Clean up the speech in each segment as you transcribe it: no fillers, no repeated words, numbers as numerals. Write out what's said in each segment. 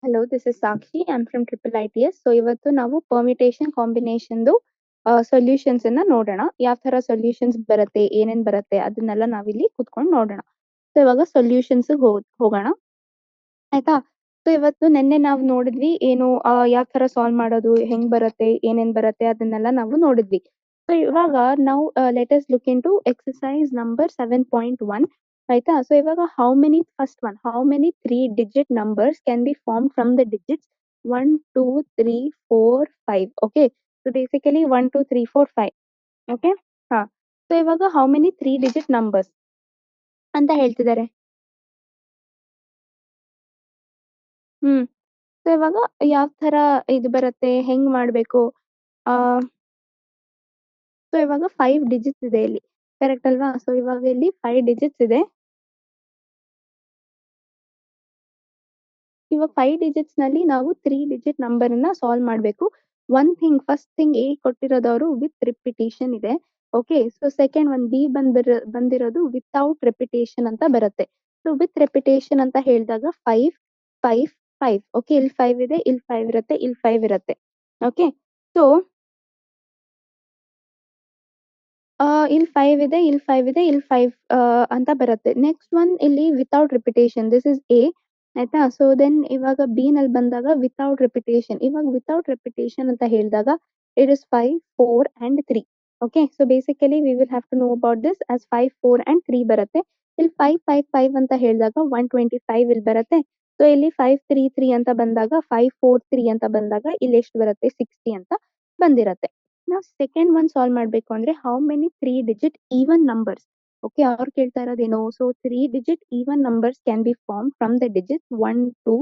Hello, this is Sakshi. I'm from Triple ITS. So ಇವತ್ತು ನಾವು permutation ಕಾಂಬಿನೇಷನ್ದು solutions ಅನ್ನ ನೋಡೋಣ. ಯಾವ ತರ ಸೊಲ್ಯೂಷನ್ಸ್ ಬರುತ್ತೆ, ಏನೇನ್ ಬರುತ್ತೆ ಅದನ್ನೆಲ್ಲ ನಾವಿಲ್ಲಿ ಕುತ್ಕೊಂಡು ನೋಡೋಣ. ಸೊ ಇವಾಗ ಸೊಲ್ಯೂಷನ್ಸ್ ಹೋಗೋಣ ಆಯ್ತಾ. ಸೊ ಇವತ್ತು ನಿನ್ನೆ ನಾವು ನೋಡಿದ್ವಿ ಏನು ಯಾವ ತರ ಸಾಲ್ವ್ ಮಾಡೋದು, ಹೆಂಗ್ ಬರುತ್ತೆ, ಏನೇನ್ ಬರುತ್ತೆ ಅದನ್ನೆಲ್ಲ ನಾವು ನೋಡಿದ್ವಿ. ಸೊ ಇವಾಗ ನಾವು let's look into exercise number 7.1 ಆಯ್ತಾ. ಸೊ ಇವಾಗ how many 3-digit numbers can be form from the digits 1 2 3 4 5. Okay, so basically 1 2 3 4 5. Okay, ಹಾ. ಸೊ ಇವಾಗ ಹೌ ಮೆನಿ 3-digit ನಂಬರ್ಸ್ ಅಂತ ಹೇಳ್ತಿದ್ದಾರೆ. ಸೊ ಇವಾಗ ಯಾವ ತರ ಇದು ಬರುತ್ತೆ, ಹೆಂಗ್ ಮಾಡ್ಬೇಕು? ಆ ಸೊ ಇವಾಗ 5 ಡಿಜಿಟ್ಸ್ ಇದೆ ಇಲ್ಲಿ, ಕರೆಕ್ಟ್ ಅಲ್ವಾ? ಸೊ ಇವಾಗ ಇಲ್ಲಿ 5 ಡಿಜಿಟ್ಸ್ ಇದೆ. ಇವಾಗ 5 ಡಿಜಿಟ್ಸ್ ನಲ್ಲಿ ನಾವು 3-digit ನಂಬರ್ ಅನ್ನ ಸಾಲ್ವ್ ಮಾಡ್ಬೇಕು. ಫಸ್ಟ್ ಥಿಂಗ್ ಎ ಕೊಟ್ಟಿರೋದವರು ವಿತ್ ರಿಪಿಟೇಷನ್ ಇದೆ. Okay, so second one B ಬಂದಿರೋದು ವಿತೌಟ್ ರೆಪಿಟೇಷನ್ ಅಂತ ಬರುತ್ತೆ. ಸೊ ವಿತ್ ರೆಪಿಟೇಷನ್ ಅಂತ ಹೇಳಿದಾಗ 5 5 5. ಓಕೆ, ಇಲ್ಲಿ 5 ಇದೆ, ಇಲ್ಲಿ 5 ಇರುತ್ತೆ, ಇಲ್ಲಿ 5 ಇರುತ್ತೆ. ಓಕೆ, ಸೊ ಇಲ್ಲಿ 5 ಇದೆ, ಇಲ್ಲಿ 5 ಇದೆ, ಇಲ್ಲಿ 5 ಅಂತ ಬರುತ್ತೆ. ನೆಕ್ಸ್ಟ್ ಒನ್ ಇಲ್ಲಿ without repetition, this is a ಆಯ್ತಾ. ಸೊ ದೆನ್ ಇವಾಗ ಬಿ ನಲ್ಲಿ ಬಂದಾಗ ವಿತೌಟ್ ರಿಪಿಟೇಷನ್. ಇವಾಗ ವಿತೌಟ್ ರಿಪಿಟೇಷನ್ ಅಂತ ಹೇಳಿದಾಗ it is 5 4 and 3. Okay, so basically we will have to know about this as 5 4 and 3 ಬರುತ್ತೆ. ಇಲ್ಲಿ 5 5 5 ಅಂತ ಹೇಳಿದಾಗ 125 ಇಲ್ಲಿ ಬರುತ್ತೆ. ಸೊ ಇಲ್ಲಿ 5 3 3 ಅಂತ ಬಂದಾಗ 5 4 3 ಅಂತ ಬಂದಾಗ ಇಲ್ಲಿ ಎಷ್ಟು ಬರುತ್ತೆ, 60 ಅಂತ ಬಂದಿರತ್ತೆ. ನಾವು ಸೆಕೆಂಡ್ ಒನ್ ಸಾಲ್ವ್ ಮಾಡ್ಬೇಕು ಅಂದ್ರೆ how many 3-digit even numbers. Okay, ಅವ್ರು ಕೇಳ್ತಾ ಇರೋದೇನು? So 3-digit even numbers can be form from the digits 1 2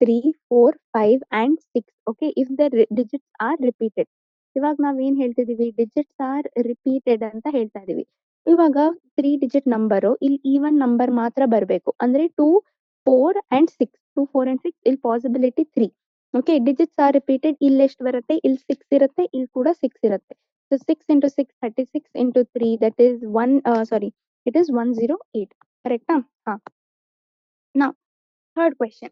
3 4 5 and 6. Okay, if the digits are repeated. ಇವಾಗ ನಾವ್ ಏನ್ ಹೇಳ್ತಿದೀವಿ, ಡಿಜಿಟ್ಸ್ ಆರ್ ರಿಪೀಟೆಡ್ ಅಂತ ಹೇಳ್ತಾ ಇದೀವಿ. ಇವಾಗ 3-digit ನಂಬರು ಇಲ್ಲಿ ಈವನ್ ನಂಬರ್ ಮಾತ್ರ ಬರಬೇಕು. ಅಂದ್ರೆ 2 4 and 6. 2 4 and 6 ಇಲ್ಲಿ possibility 3. Okay, digits are repeated. ಇಲ್ಲಿ ಎಷ್ಟು ಬರುತ್ತೆ, ಇಲ್ಲಿ 6 ಇರುತ್ತೆ, ಇಲ್ಲಿ ಕೂಡ 6 ಇರುತ್ತೆ. So 6 into 6 36 into 3 that is 108. ಕರೆಕ್ಟಾ? ಹಾ. ನಾವು third question.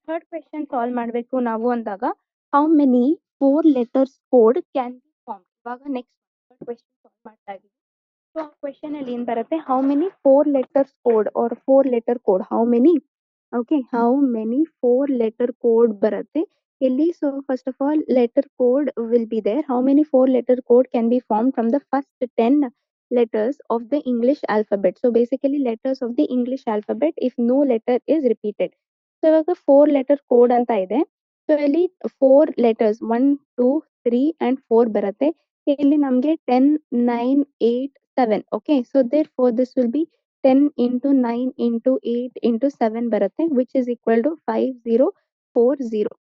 Third question solve ಮಾಡಬೇಕು ನಾವು ಅಂದಾಗ how many 4 letters code can be form. ಇವಾಗ ನೆಕ್ಸ್ಟ್ ಥರ್ಡ್ ಕ್ವೆಶನ್ ಸಾಲ್ವ್ ಮಾಡ್ತಾ ಇದೀವಿ. ಸೊ ಆ ಕ್ವೆಶನ್ ಅಲ್ಲಿ ಏನ್ ಬರುತ್ತೆ, how many 4 letters code are 4 letter code, how many. Okay, how many 4 letter code ಬರುತ್ತೆ ಇಲ್ಲಿ. So first of all letter code will be there. How many 4 letter code can be form from the first 10 letters of the English alphabet. So basically letters of the English alphabet if no letter is repeated. So ಇವಾಗ 4 letter code ಅಂತ ಇದೆ. So ಇಲ್ಲಿ 4 letters 1 2 3 and 4 ಬರುತ್ತೆ. ಇಲ್ಲಿ ನಮ್ಗೆ 10 9 8 7. Okay, so therefore this will be 10 into 9 into 8 into 7 ಬರುತ್ತೆ, which is equal to 5040.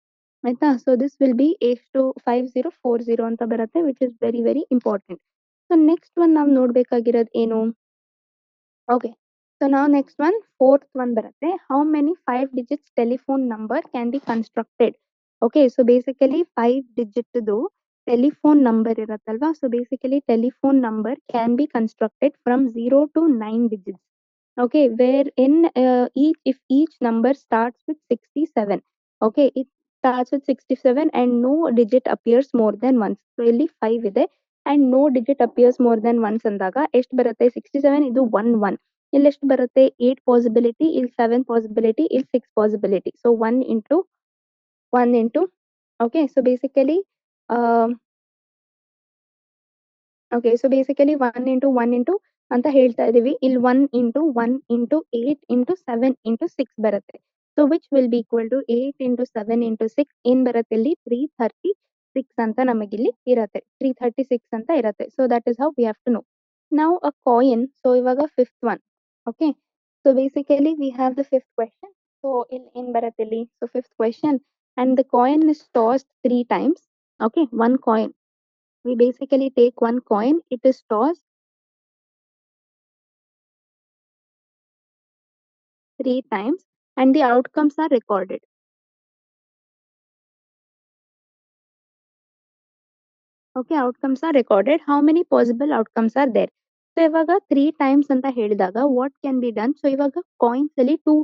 ಆಯ್ತಾ. So this will B ಎಷ್ಟು 5040 ಅಂತ ಬರುತ್ತೆ, which is very very important. So next one ನಾವು ನೋಡ್ಬೇಕಾಗಿರೋದು ಏನು? ಓಕೆ, ಸೊ ನಾವು ನೆಕ್ಸ್ಟ್ ಒನ್ ಫೋರ್ತ್ ಒನ್ ಬರುತ್ತೆ. How many 5 digits telephone number can be constructed. Okay, so basically 5 digitದು ಟೆಲಿಫೋನ್ ನಂಬರ್ ಇರತ್ತಲ್ವಾ. So basically telephone number can be constructed from 0 to 9 digits. Okay, where in if each number starts with 67. Okay, it starts with 67 and no digit appears more than once. So ಇಲ್ಲಿ 5 ಇದೆ and no digit appears more than once ಅಂದಾಗ ಎಷ್ಟು ಬರುತ್ತೆ, 67 ಇದು 1 1. ಇಲ್ಲಿ ಎಷ್ಟು ಬರುತ್ತೆ, 8 possibility, ಇಲ್ಲಿ 7 ಪಾಸಿಬಿಲಿಟಿ, ಇಲ್ಲಿ 6 possibility. So 1 into 1 into. Okay, so basically okay, so basically 1 into 1 into ಅಂತ ಹೇಳ್ತಾ ಇದೀವಿ. ಇಲ್ಲಿ 1 into 1 into 8 into 7 into 6 ಬರುತ್ತೆ. So which will be equal to 8 into 7 into 6 ಏನ್ ಬರುತ್ತೆ, ಇಲ್ಲಿ 336 ಅಂತ ನಮಗಿಲ್ಲಿ ಇರತ್ತೆ. 336 ಅಂತ ಇರತ್ತೆ. So that is how we have to know. ನಾವು ಅ ಕಾಯಿನ್. ಸೊ ಇವಾಗ fifth one. Okay, so basically we have the fifth question. So ಇಲ್ಲಿ ಏನ್ ಬರುತ್ತೆ ಇಲ್ಲಿ, so fifth question and the coin is tossed 3 times. Okay, one coin. We basically take one coin, it is tossed 3 times and the outcomes are recorded. Okay, outcomes are recorded. How many possible outcomes are there? So ಇವಾಗ 3 times ಅಂತ ಹೇಳಿದಾಗ what can be done? So ಇವಾಗ coins ಅಲ್ಲಿ 2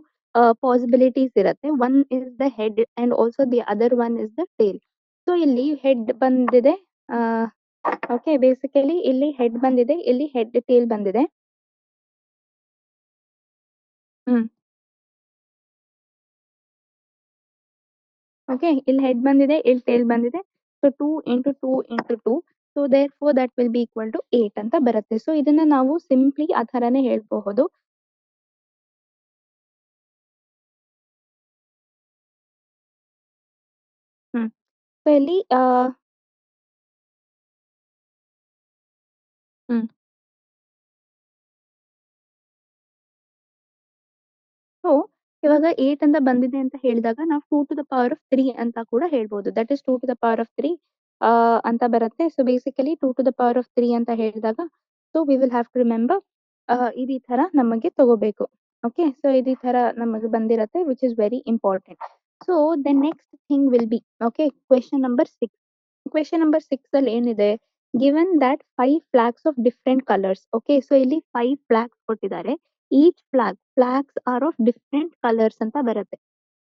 possibilities ಇರುತ್ತೆ. One is the head and also the other one is the tail. So ಇಲ್ಲಿ head ಬಂದಿದೆ. Okay, basically ಇಲ್ಲಿ head ಬಂದಿದೆ, ಇಲ್ಲಿ ಹೆಡ್ ಟೇಲ್ ಬಂದಿದೆ. ಹ್ಮ್ ಓಕೆ, ಇಲ್ಲಿ ಹೆಡ್ ಬಂದಿದೆ, ಇಲ್ಲಿ ಟೇಲ್ ಬಂದಿದೆ. So 2 into 2 into 2. So therefore that will be equal to 8 ಅಂತ ಬರುತ್ತೆ. ಸೊ ಇದನ್ನ ನಾವು ಸಿಂಪ್ಲಿ ಆ ಥರನೇ ಹೇಳ್ಬಹುದು. ಹ್ಮ್ ಸೊ ಇಲ್ಲಿ ಹ್ಮ್ ಸೊ ಇವಾಗ 8 ಅಂತ ಬಂದಿದೆ ಅಂತ ಹೇಳಿದಾಗ ನಾವು 2 to the power of 3 ಅಂತ ಕೂಡ ಹೇಳ್ಬೋದು. That is 2 to the power of 3 ಅಂತ ಬರುತ್ತೆ. So basically 2 to the power of 3 ಅಂತ ಹೇಳಿದಾಗ so we will have to remember ಇದು ಈ ತರ ನಮಗೆ ತಗೋಬೇಕು. ಓಕೆ, ಸೊ ಇದು ಈ ತರ ನಮಗೆ ಬಂದಿರತ್ತೆ, which is very important. So the next thing will be okay question number 6. Question number 6 ಅಲ್ಲಿ ಏನಿದೆ, given that 5 flags of different colours. Okay, so ಇಲ್ಲಿ 5 flags ಕೊಟ್ಟಿದ್ದಾರೆ. Each flags are of different colours ಅಂತ ಬರುತ್ತೆ.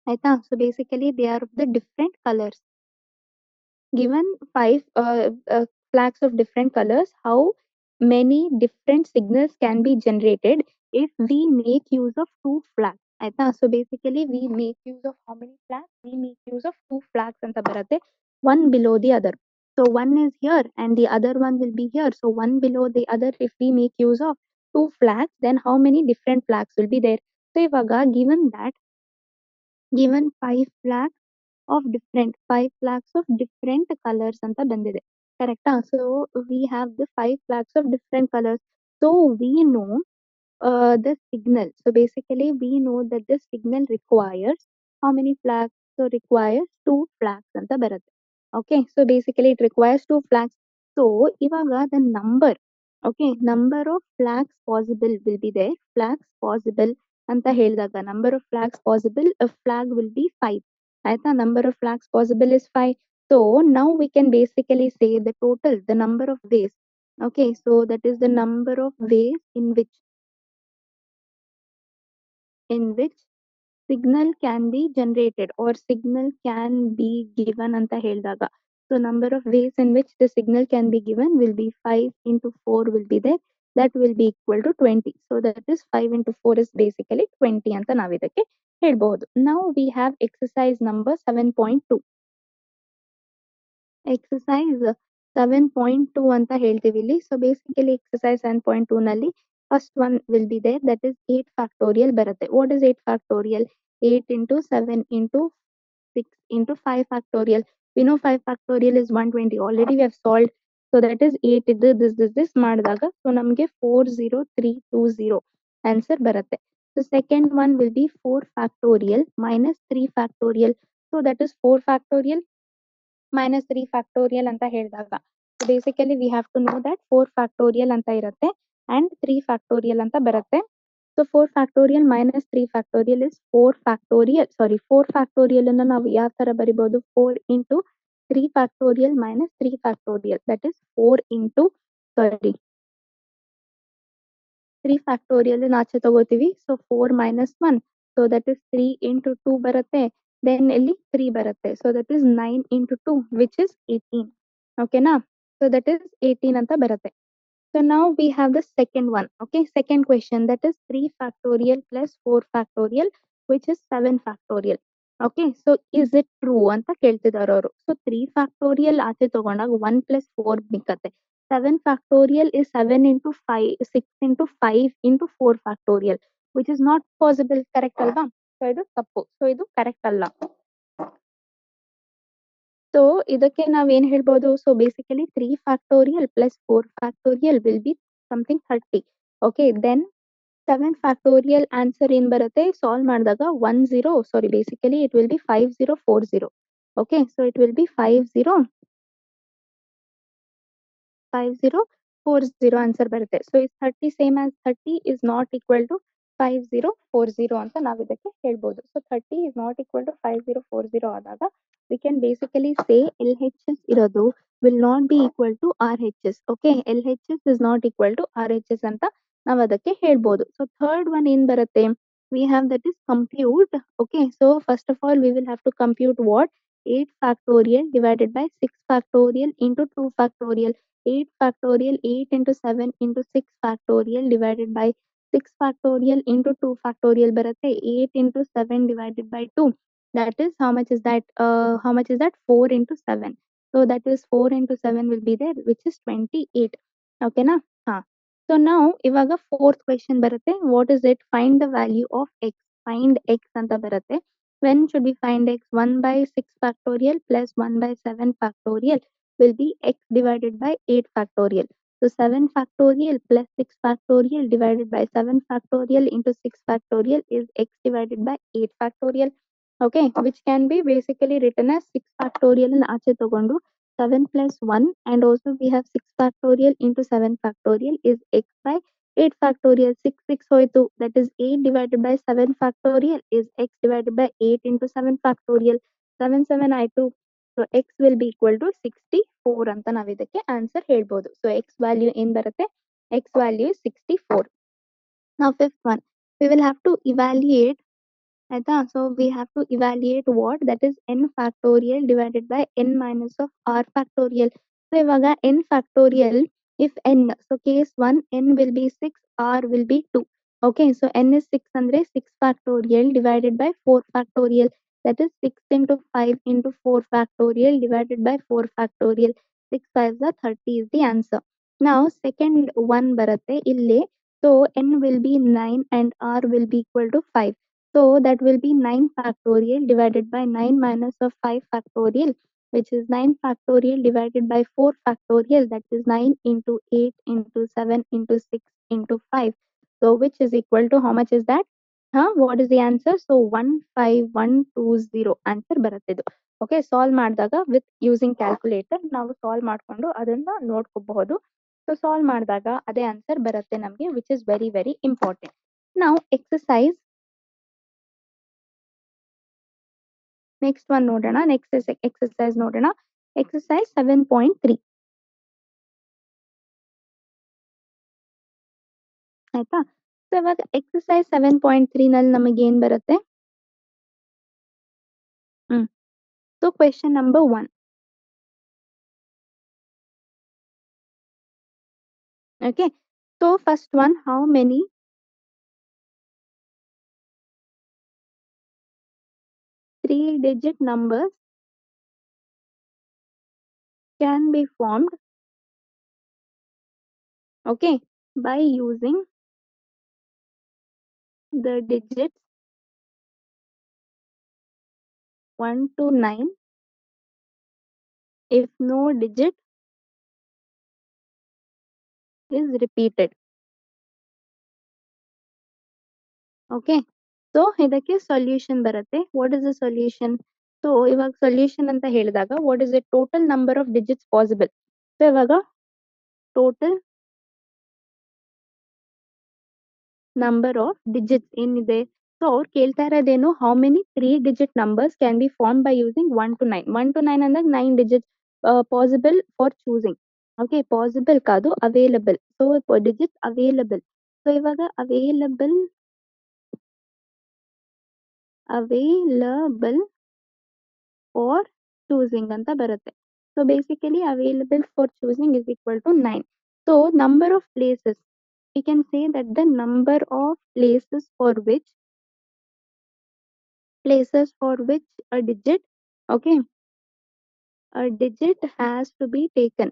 ಆಯ್ತಾ? So basically they are of the different colours. Given 5 flags of different colors, how many different signals can be generated if we make use of 2 flags? ಆಯ್ತಾ? So basically we make use of how many flags? We make use of 2 flags ಅಂತ ಬರುತ್ತೆ, one below the other. So one is here and the other one will be here. So one below the other, if we make use of 2 flags, then how many different flags will be there? So ಇವಾಗ given 5 flags of different colors ಅಂತ ಬಂದಿದೆ. ಕರೆಕ್ಟಾ? So we have the 5 flags of different colors. So we know the signal. So basically we know that the signal requires how many flags? So requires 2 flags ಅಂತ ಬರುತ್ತೆ. Okay, so basically it requires 2 flags. So ಇವಾಗ the number of flags possible will be there. Flags possible ಅಂತ ಹೇಳಿದಾಗ number of flags possible, a flag will be 5. ಆಯ್ತಾ? Number of flags possible is 5. So now we can basically say the total, the number of ways. Okay, so that is the number of ways in which signal can be generated or signal can be given ಅಂತ ಹೇಳಿದಾಗ. So number of ways in which the signal can be given will be 5 into 4 will be there. That will be equal to 20. So that is 5 into 4 is basically 20 ಅಂತ ನಾವು ಇದಕ್ಕೆ ಹೇಳ್ಬಹುದು. Now we have exercise number 7.2. Exercise 7.2 ಅಂತ ಹೇಳ್ತೀವಿ ಇಲ್ಲಿ. So basically exercise 7.2 ನಲ್ಲಿ first one will be there, that is 8 factorial ಬರುತ್ತೆ. What is 8 factorial? 8 into 7 into 6 into 5 factorial. We know 5 factorial is 120. Already we have solved. So that is 8 ಇದು this ಮಾಡಿದಾಗ so ನಮಗೆ 40320 answer ಬರುತ್ತೆ. So second one will be 4 factorial minus 3 factorial. So that is 4 factorial minus 3 factorial ಅಂತ ಹೇಳಿದಾಗ so basically we have to know that 4 factorial ಅಂತ ಇರುತ್ತೆ and 3 factorial ಅಂತ ಬರುತ್ತೆ. So 4 factorial minus 3 factorial is 4 factorial ಅನ್ನ ನಾವು ಯಾವ ತರ ಬರಿಬಹುದು? 4 into 3 factorial minus 3 factorial, that is 4 into 3 factorial ಆಚೆ ತಗೋತೀವಿ. So 4 minus 1, so that is 3 into 2 ಬರುತ್ತೆ. ದೆನ್ ಇಲ್ಲಿ 3 ಬರುತ್ತೆ. So that is 9 into 2 which is 18. ಓಕೆನಾ? ಸೊ ದಟ್ ಇಸ್ 18 ಅಂತ ಬರುತ್ತೆ. So now we have the second one. Okay, second question, that is 3 factorial plus 4 factorial, which is 7 factorial. Okay, so is it true ಅಂತ ಕೇಳ್ತಿದಾರೆ ಅವರು. So 3 factorial ಆಚೆ ತಗೊಂಡಾಗ 1 plus 4 ನಿಕ್ಕತ್ತೆ. 7 factorial is 7 into 5, 6 into 5 into 4 factorial, which is not possible. Correct ಅಲ್ವಾ? So ಇದು ತಪ್ಪು. So ಇದು correct ಅಲ್ಲ. So ಇದಕ್ಕೆ ನಾವೇನ್ ಹೇಳ್ಬೋದು? So basically 3 factorial plus 4 factorial will be something 30. Okay, then 7 factorial answer ಏನ್ ಬರುತ್ತೆ? ಸಾಲ್ವ್ ಮಾಡಿದಾಗ 10, basically it will be 5040. Okay, so it will be 5040 answer ಬರುತ್ತೆ. So is 30 same as 30 is not equal to 5040 ಅಂತ ನಾವು ಇದಕ್ಕೆ ಹೇಳ್ಬೋದು. So 30 is not equal to 5040 ಆದಾಗ we can basically say LHS ಇರೋದು will not be equal to RHS. Okay, LHS is not equal to RHS ಅಂತ ನಾವು ಅದಕ್ಕೆ ಹೇಳ್ಬೋದು. ಸೊ ಥರ್ಡ್ ಒನ್ ಏನ್ ಬರುತ್ತೆ? we have that is compute. Okay, so first of all we will have to compute what? 8 factorial divided by 6 factorial into 2 factorial. 8 factorial, 8 into 7 into 6 factorial divided by 6 factorial into 2 factorial ಬರುತ್ತೆ. 8 into 7 divided by 2, that is how much is that? How much is that? 4 into 7. So that is 4 into 7 will be there, which is 28. Okay na? Ha. So now ಇವಾಗ fourth question ಬರುತ್ತೆ. What is it? Find the value of x. Find x ಅಂತ ಬರುತ್ತೆ. When should we find x? 1 by 6 factorial plus 1 by 7 factorial will be x divided by 8 factorial. So 7 factorial plus 6 factorial divided by 7 factorial into 6 factorial is x divided by 8 factorial. Okay, which can be basically written as 6 factorial in ಆಚೆ ತಗೊಂಡು 7 plus 1, and also we have 6 factorial into 7 factorial is x by 8 factorial. 6 6 hoitu, that is 8 divided by 7 factorial is x divided by 8 into 7 factorial. 7 7 ಆಯ್ತು. So x will be equal to 64 ಅಂತ ನಾವು ಇದಕ್ಕೆ answer ಹೇಳ್ಬೋದು. So x value ಏನ್ ಬರುತ್ತೆ? X value is 64. Now fifth one, we will have to evaluate. ಆಯ್ತಾ? So we have to evaluate what? That is n factorial divided by n minus of r factorial. So ಇವಾಗ n factorial, if n, so case 1 n will be 6, r will be 2. Okay, so n is 6 andre 6 factorial divided by 4 factorial, that is 6 into 5 into 4 factorial divided by 4 factorial. 6 5s are 30 is the answer. Now second one ಬರುತ್ತೆ ಇಲ್ಲಿ. So n will be 9 and r will be equal to 5. So that will be 9 factorial divided by 9 minus of 5 factorial, which is 9 factorial divided by 4 factorial, that is 9 into 8 into 7 into 6 into 5. So which is equal to how much is that? Huh? What is the answer? So 15120 answer ಬರುತ್ತಿದ್ದು. Okay, solve ಮಾಡಿದಾಗ with using calculator ನಾವು solve ಮಾಡಿಕೊಂಡು ಅದನ್ನ ನೋಡ್ಕೋಬಹುದು. So solve ಮಾಡಿದಾಗ ಅದೇ answer ಬರುತ್ತೆ ನಮಗೆ, which is very very important. Now exercise. Next one ನೋಡೋಣ. Next is exercise ನೋಡೋಣ. Exercise 7.3. ಆಯ್ತಾ? ಸೊ ಇವಾಗ ಎಕ್ಸರ್ಸೈಸ್ 7.3 ನಲ್ಲಿ ನಮಗೆ ಏನ್ ಬರುತ್ತೆ? So question number 1. Okay. So first one, how many 3-digit numbers can be formed, okay, by using the digits 1 to 9 if no digit is repeated. Okay. So ಇದಕ್ಕೆ solution ಬರುತ್ತೆ. What is the solution? So ಇವಾಗ solution ಅಂತ ಹೇಳಿದಾಗ what is the total number of digits possible? So ಇವಾಗ total number of digits ಏನಿದೆ, so ಅವ್ರು ಕೇಳ್ತಾ ಇರೋದೇನು, how many 3-digit numbers can be form by using 1 to 9. 1 to 9 ಅಂದಾಗ 9 digits possible for choosing. Okay, possible ಕಾದು available. So digits available. So ಇವಾಗ available for choosing ಅಂತ ಬರುತ್ತೆ. So basically available for choosing is equal to 9. So number of places, we can say that the number of places for which a digit, okay, a digit has to be taken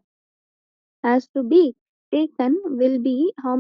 will be how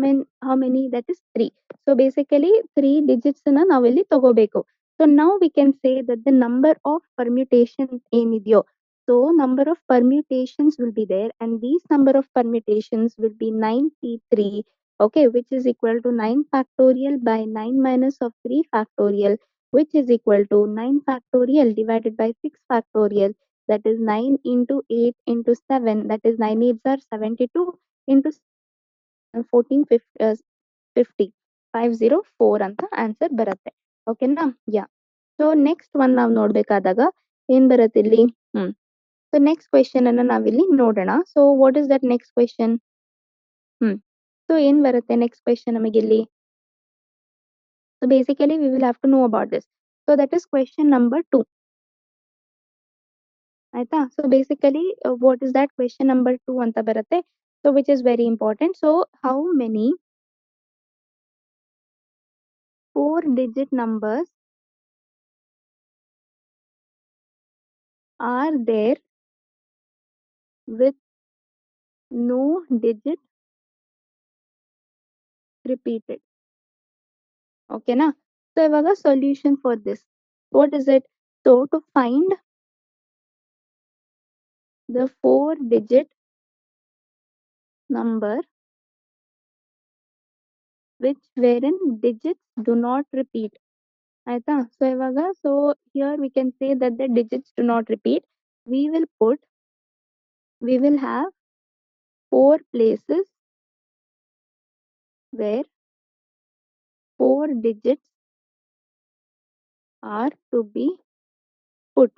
many? That is 3. So basically 3 digits na navilli ತಗೋಬೇಕು. So now we can say that the number of permutations ಏನಿದೆಯೋ, so number of permutations will be there, and these number of permutations will be 93, okay, which is equal to 9 factorial by 9 minus of 3 factorial, which is equal to 9 factorial divided by 6 factorial, that is 9 into 8 into 7, that is 9 8s are 72 into 14 50 504 ಅಂತ answer ಬರುತ್ತೆ. ಓಕೆನಾ? ಯಾ. So next one ನಾವು ನೋಡ್ಬೇಕಾದಾಗ ಏನ್ ಬರುತ್ತೆ ಇಲ್ಲಿ? So next question ಅನ್ನ ನಾವಿಲ್ಲಿ ನೋಡೋಣ. So what is that next question? So ಏನ್ ಬರುತ್ತೆ ನೆಕ್ಸ್ಟ್ ಕ್ವೆಶನ್ ನಮಗೆ ಇಲ್ಲಿ? So So basically we will have to know about this. So that is question number 2. ಆಯ್ತಾ? So basically what is that question number 2 ಅಂತ ಬರುತ್ತೆ. So which is very important. So how many 4-digit numbers are there with no digit repeated? ಓಕೆನಾ? So ಇವಾಗ solution for this. What is it? So to find the 4-digit number which wherein digits do not repeat. ಆಯ್ತಾ? So ಇವಾಗ so here we can say that the digits do not repeat. We will have 4 places where 4 digits are to be put.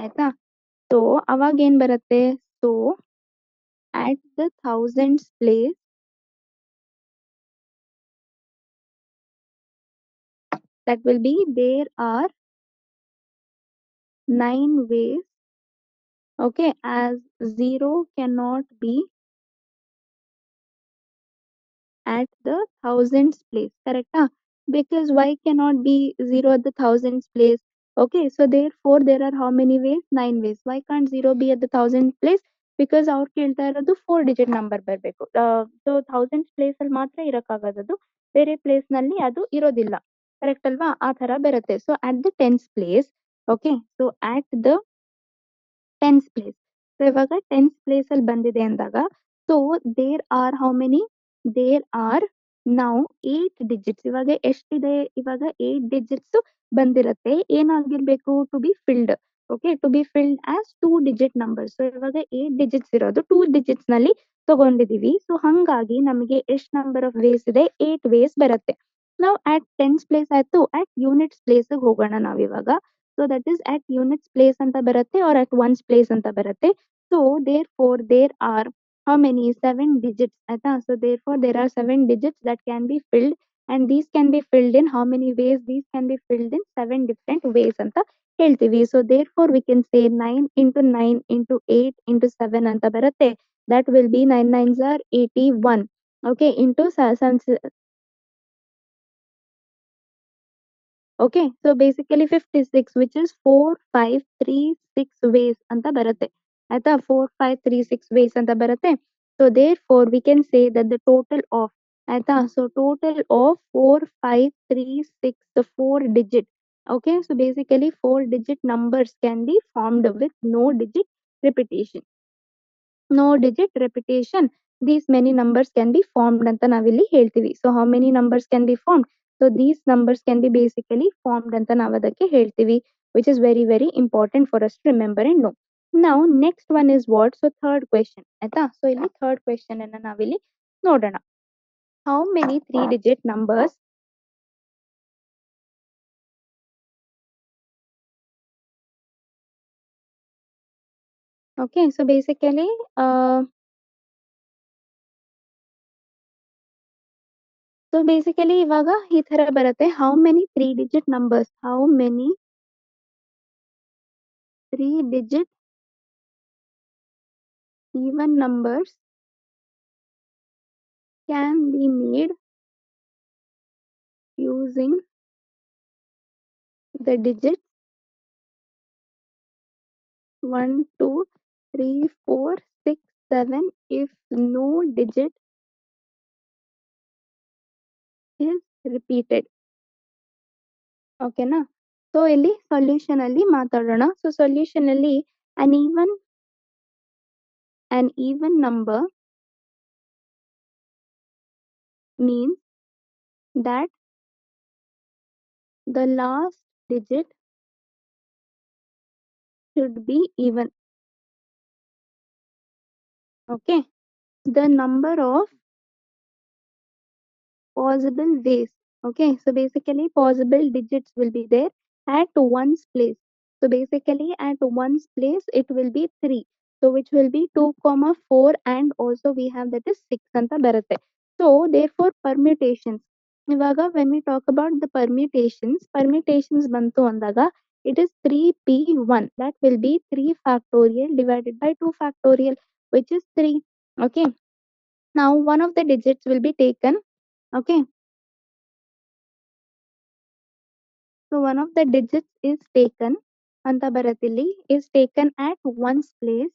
ಆಯ್ತಾ? So ಅವಾಗ ಏನ್ ಬರುತ್ತೆ? So at the thousands place that will be there are 9 ways, okay, as 0 cannot be at the thousands place, correct? Because why cannot be 0 at the thousands place? Okay, so therefore there are how many ways? 9 ways. Why can't 0 be at the thousandth place? Because ಅವ್ರು ಕೇಳ್ತಾ ಇರೋದು 4 digit number ಬರಬೇಕು. So thousands place ಅಲ್ಲಿ ಮಾತ್ರ ಇರಕ್ಕಾಗೋದು, ಬೇರೆ place ನಲ್ಲಿ ಅದು ಇರೋದಿಲ್ಲ, ಕರೆಕ್ಟ್ ಅಲ್ವಾ? ಆ ತರ ಬರುತ್ತೆ. So at the tens place, okay, so at the tens place. So ಇವಾಗ ಟೆನ್ಸ್ ಪ್ಲೇಸ್ ಅಲ್ಲಿ ಬಂದಿದೆ ಅಂದಾಗ so there are how many? There are ನಾವು 8 ಡಿಜಿಟ್ಸ್. ಇವಾಗ ಎಷ್ಟಿದೆ? ಇವಾಗ 8 ಡಿಜಿಟ್ಸ್ ಬಂದಿರತ್ತೆ. ಏನಾಗಿರ್ಬೇಕು? To be filled. Okay, to be filled as 2 digit number. So ಇವಾಗ 8 ಡಿಜಿಟ್ಸ್ ಇರೋದು 2 ಡಿಜಿಟ್ಸ್ ನಲ್ಲಿ ತಗೊಂಡಿದೀವಿ. ಸೊ ಹಂಗಾಗಿ ನಮಗೆ ಎಷ್ಟು ನಂಬರ್ ಆಫ್ ವೇಸ್ ಇದೆ? 8 ವೇಸ್ ಬರುತ್ತೆ. ನಾವು ಅಟ್ ಟೆನ್ಸ್ ಪ್ಲೇಸ್ ಆಯ್ತು, ಅಟ್ ಯೂನಿಟ್ಸ್ ಪ್ಲೇಸ್ ಹೋಗೋಣ ನಾವಿವಾಗ. So that is at units place ಅಂತ ಬರುತ್ತೆ, ಆರ್ ಅಟ್ ಒನ್ಸ್ ಪ್ಲೇಸ್ ಅಂತ ಬರುತ್ತೆ. So therefore there are how many? 7 digits. ಆಯ್ತಾ? So therefore there are 7 digits that can be filled, and these can be filled in how many ways? These can be filled in 7 different ways ಅಂತ ಹೇಳ್ತೀವಿ. So therefore we can say 9 into 9 into 8 into 7 ಅಂತ ಬರುತ್ತೆ. That will be 9 nines are 81. Okay, into okay, so basically 56 which is 4536 ways ಅಂತ ಬರುತ್ತೆ. ಆಯ್ತಾ? 4536 ways ಅಂತ ಬರುತ್ತೆ. So therefore we can say that the total of, ಆಯ್ತಾ? So total of 4536 4 digit. Okay, so basically 4 digit numbers can be formed with no digit repetition. No digit repetition, these many numbers can be formed ಅಂತ ನಾವಿಲ್ಲಿ ಹೇಳ್ತೀವಿ. So how many numbers can be formed? So these numbers can be basically formed ಅಂತ ನಾವು ಅದಕ್ಕೆ ಹೇಳ್ತೀವಿ, which is very very important for us to remember and know. ನಾವು next one is what? So third question. ಆಯ್ತಾ? So ಇಲ್ಲಿ third question ಅನ್ನ ನಾವಿಲ್ಲಿ ನೋಡೋಣ. How many 3 digit numbers okay, so basically so basically ಇವಾಗ ಈ ತರ ಬರುತ್ತೆ. How many 3 digit numbers? How many 3 digit even numbers can be made using the digits 1, 2, 3, 4, 6, 7 if no digit is repeated. ಓಕೆನಾ? So ಇಲ್ಲಿ solution ಅಲ್ಲಿ ಮಾತಾಡೋಣ. So solution ಅಲ್ಲಿ an even number means that the last digit should be even. Okay, the number of possible ways. Okay, so basically possible digits will be there at one's place. So basically at one's place it will be 3. So which will be 2, 4 and also we have that is 6 anta barutte. So therefore permutations. ಇವಾಗ when we talk about the ಪರ್ಮಿಟೇಷನ್ಸ್ ಬಂತು ಅಂದಾಗ it is 3p1 that will be 3 factorial divided by 2 factorial which is 3. Okay, now one of the digits will be taken. Okay, so one of the digits is taken ಅಂತ ಬರತ್ತಿಲ್ಲಿ is taken at one's place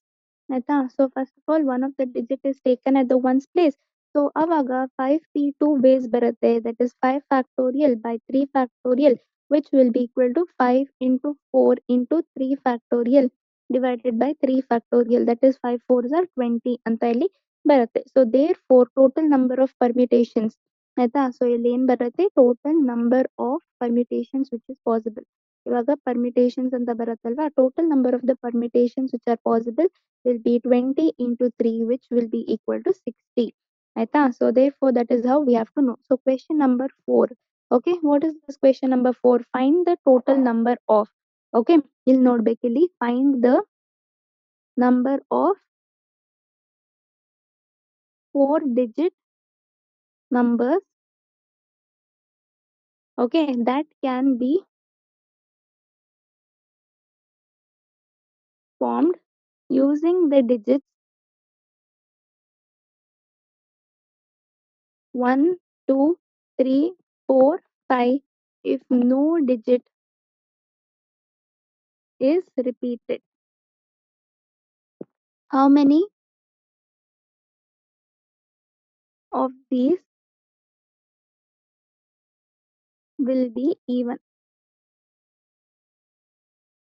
ಆಯ್ತಾ. So first of all one of the digit is taken at the one's place. So ಅವಾಗ 5p2 base ಬರುತ್ತೆ, that is 5 factorial by 3 factorial which will be equal to 5 into 4 into 3 factorial divided by 3 factorial, that is 5 4s are 20 ಅಂತ ಇಲ್ಲಿ ಬರುತ್ತೆ. So therefore total number of permutations ಆಯ್ತಾ. So ಇಲ್ಲಿ ಏನ್ ಬರುತ್ತೆ, total number of permutations which is possible. ಇವಾಗ permutations ಅಂತ ಬರುತ್ತಲ್ವಾ, total number of the permutations which are possible will be 20 into 3 which will be equal to 60 ಆಯ್ತಾ. So therefore that is how we have to know. So question number 4. Okay, what is this question number 4? Find the total number of. Okay, ಇಲ್ಲಿ ನೋಡ್ಬೇಕಿಲ್ಲಿ find the number of 4 digit numbers, okay, that can be formed using the digits 1 2 3 4 5 if no digit is repeated. How many of these will be even?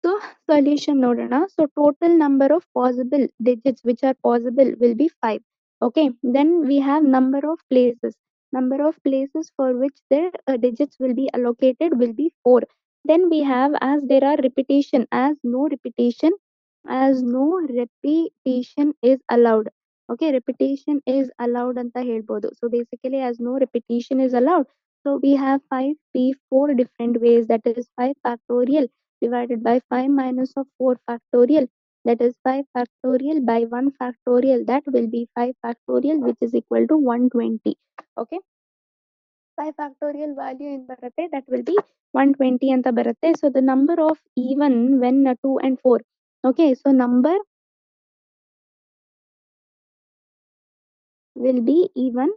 So solution ನೋಡೋಣ. So total number of possible digits which are possible will be 5. Okay, then we have number of places. Number of places for which the digits will be allocated will be 4. Then we have, as there are repetition, as no repetition is allowed. Okay, repetition is allowed ಅಂತ ಹೇಳ್ಬೋದು. So basically as no repetition is allowed, so we have 5p 4 different ways, that is 5 factorial divided by 5 minus of 4 factorial, that is 5 factorial by 1 factorial, that will be 5 factorial which is equal to 120. Okay, 5 factorial value in ಬರುತ್ತೆ, that will be 120 ಅಂತ ಬರುತ್ತೆ. So the number of even when 2 and 4. Okay, so number will be even.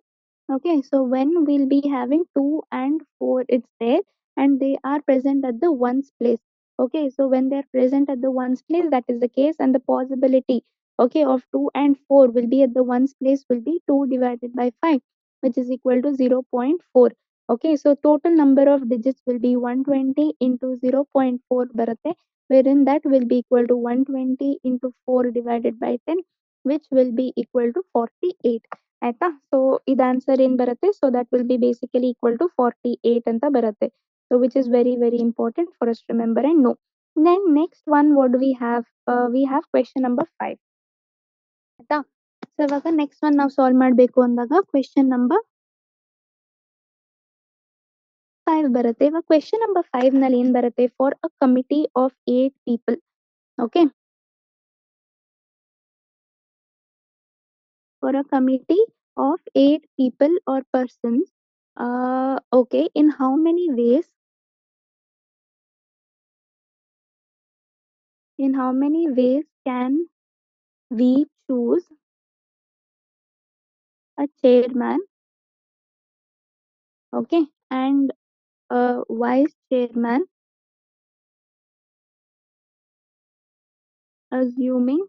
Okay, so when we'll be having 2 and 4, it's there and they are present at the ones place. Okay, so when they are present at the ones place, that is the case, and the possibility, okay, of 2 and 4 will be at the ones place will be 2 divided by 5 which is equal to 0.4. Okay, so total number of digits will be 120 into 0.4 ಬರುತ್ತೆ, wherein that will be equal to 120 into 4 divided by 10 which will be equal to 48. ಆಯ್ತಾ. So ಇದು answer ಏನ್ ಬರುತ್ತೆ, so that will be basically equal to 48 ಅಂತ ಬರುತ್ತೆ. So which is very very important for us remember and know. Then next one what we have question number 5 ಆಯ್ತಾ. So ಇವಾಗ next one ನಾವು solve ಮಾಡಬೇಕು ಅಂದಾಗ question number 5 ಬರುತ್ತೆ. ಇವಾಗ question number 5 ನಲ್ಲಿ ಏನ್ ಬರುತ್ತೆ, for a committee of 8 people. Okay, for a committee of 8 people or persons, okay, in how many ways can we choose a chairman, okay, and a vice chairman, assuming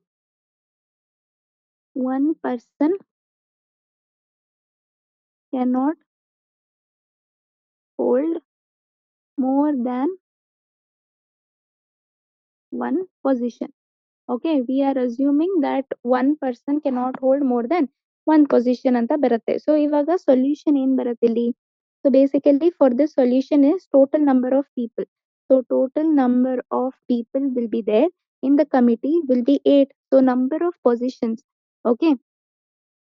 one person cannot hold more than one position. Okay, we are assuming that one person cannot hold more than one position ಅಂತ ಬರುತ್ತೆ. So ಇವಾಗ solution ಏನ್ ಬರುತ್ತೆ ಇಲ್ಲಿ, so basically for this solution is total number of people. So total number of people will be there in the committee will be 8. So number of positions, okay,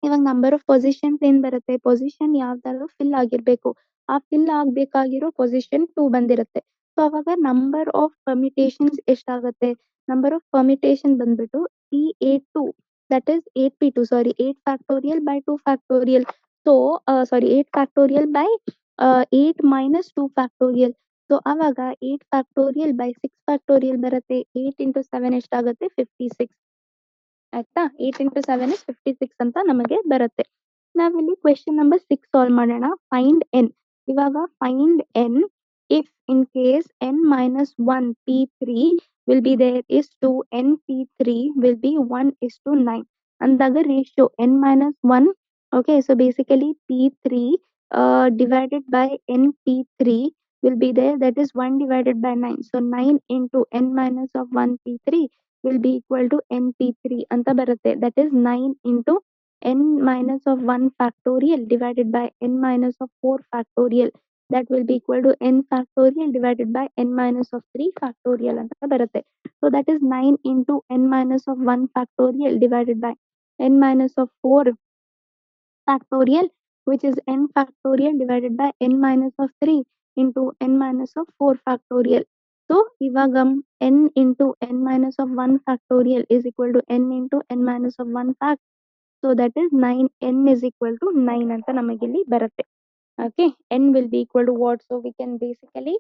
ಇವಾಗ number of positions ಏನ್ ಬರುತ್ತೆ, position ಯಾವ್ದಾದ್ರು fill ಆಗಿರ್ಬೇಕು, ಆ fill ಆಗ್ಬೇಕಾಗಿರೋ position 2 ಬಂದಿರುತ್ತೆ. So ಅವಾಗ number of ಪರ್ಮಿಟೇಷನ್ಸ್ ಎಷ್ಟಾಗುತ್ತೆ, number of permutation ಬಂದ್ಬಿಟ್ಟು P82, that is 8p2, sorry, 8 factorial by 2 factorial. So sorry, 8 factorial by 8 minus 2 factorial. So ಅವಾಗ 8 ಫ್ಯಾಕ್ಟೋರಿಯಲ್ ಬೈ 6 ಫ್ಯಾಕ್ಟೋರಿಯಲ್ ಬರುತ್ತೆ. 8 ಇಂಟು 7 ಎಷ್ಟಾಗುತ್ತೆ? 56. ಆಯ್ತಾ? 8 ಇಂಟು 7 ಇಸ್ 56 ಅಂತ ನಮಗೆ ಬರುತ್ತೆ. ನಾವಿಲ್ಲಿ ಕ್ವೆಶ್ಚನ್ ನಂಬರ್ 6 ಸಾಲ್ವ್ ಮಾಡೋಣ. Find N. ಇವಾಗ find N if in case N minus 1 P3 will be there is to n P3 will be 1 is to 9. ಅಂದಾಗ ratio n minus 1. Okay, so basically P3 divided by n P3 will be there, that is 1 divided by 9. So 9 into n minus of 1 P3 will be equal to np3 ಅಂತ ಬರುತ್ತೆ. That is 9 into n minus of 1 factorial divided by n minus of 4 factorial. That will be equal to n factorial divided by n minus of 3 factorial ಅಂತ ಬರುತ್ತೆ. So that is 9 into n minus of 1 factorial divided by n minus of 4 factorial, which is n factorial divided by n minus of 3 into n minus of 4 factorial. So ಇವಾಗ n into n minus of 1 factorial is equal to n into n minus of 1 fact. So that is 9, n is equal to 9 ಅಂತ ನಮಗಿಲ್ಲಿ ಬರುತ್ತೆ. Okay, n will be equal to what? So we can basically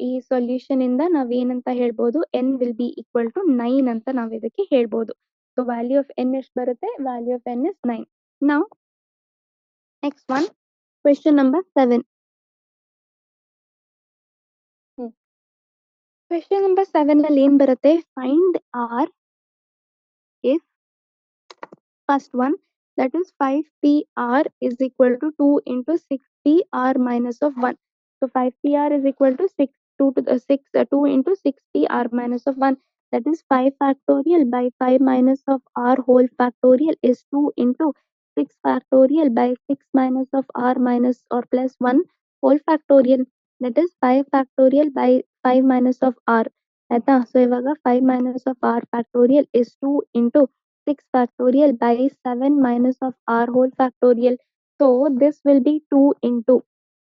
ಈ solution ಇಂದ ನಾವ್ ಏನಂತ ಹೇಳ್ಬೋದು? n will be equal to 9 ಅಂತ ನಾವ್ ಇದಕ್ಕೆ ಹೇಳ್ಬೋದು. So value of n ಎಷ್ಟು ಬರುತ್ತೆ? Value of n is 9. Now next one, question number 7. Question number 7 ಅಲ್ಲಿ ಏನ್ ಬರುತ್ತೆ? Find r if first one, that is 5pr is equal to 2 into 6pr minus of 1. So 5pr is equal to 6, 2 to the 6, 2 into 6pr minus of 1. That is 5 factorial by 5 minus of r whole factorial is 2 into 6 factorial by 6 minus of r minus or plus 1 whole factorial. That is 5 factorial by 5 minus of r. ಆಯ್ತಾ? So ಇವಾಗ 5 minus of r factorial is 2 into 6 factorial by 7 minus of r whole factorial. So this will be 2 into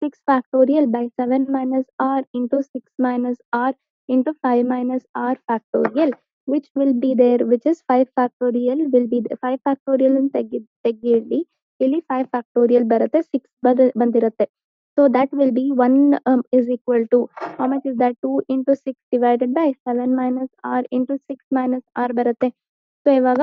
6 factorial by 7 minus r into 6 minus r into 5 minus r factorial, which will be there, which is 5 factorial will be 5 factorial in ತೆಗೆಯಿರಿ. ಇಲ್ಲಿ 5 factorial ಬರುತ್ತೆ, 6 ಬಂದಿರುತ್ತೆ. So that will be 1 is equal to, how much is that? 2 into 6 divided by 7 minus r into 6 minus r ಬರುತ್ತೆ. So ಇವಾಗ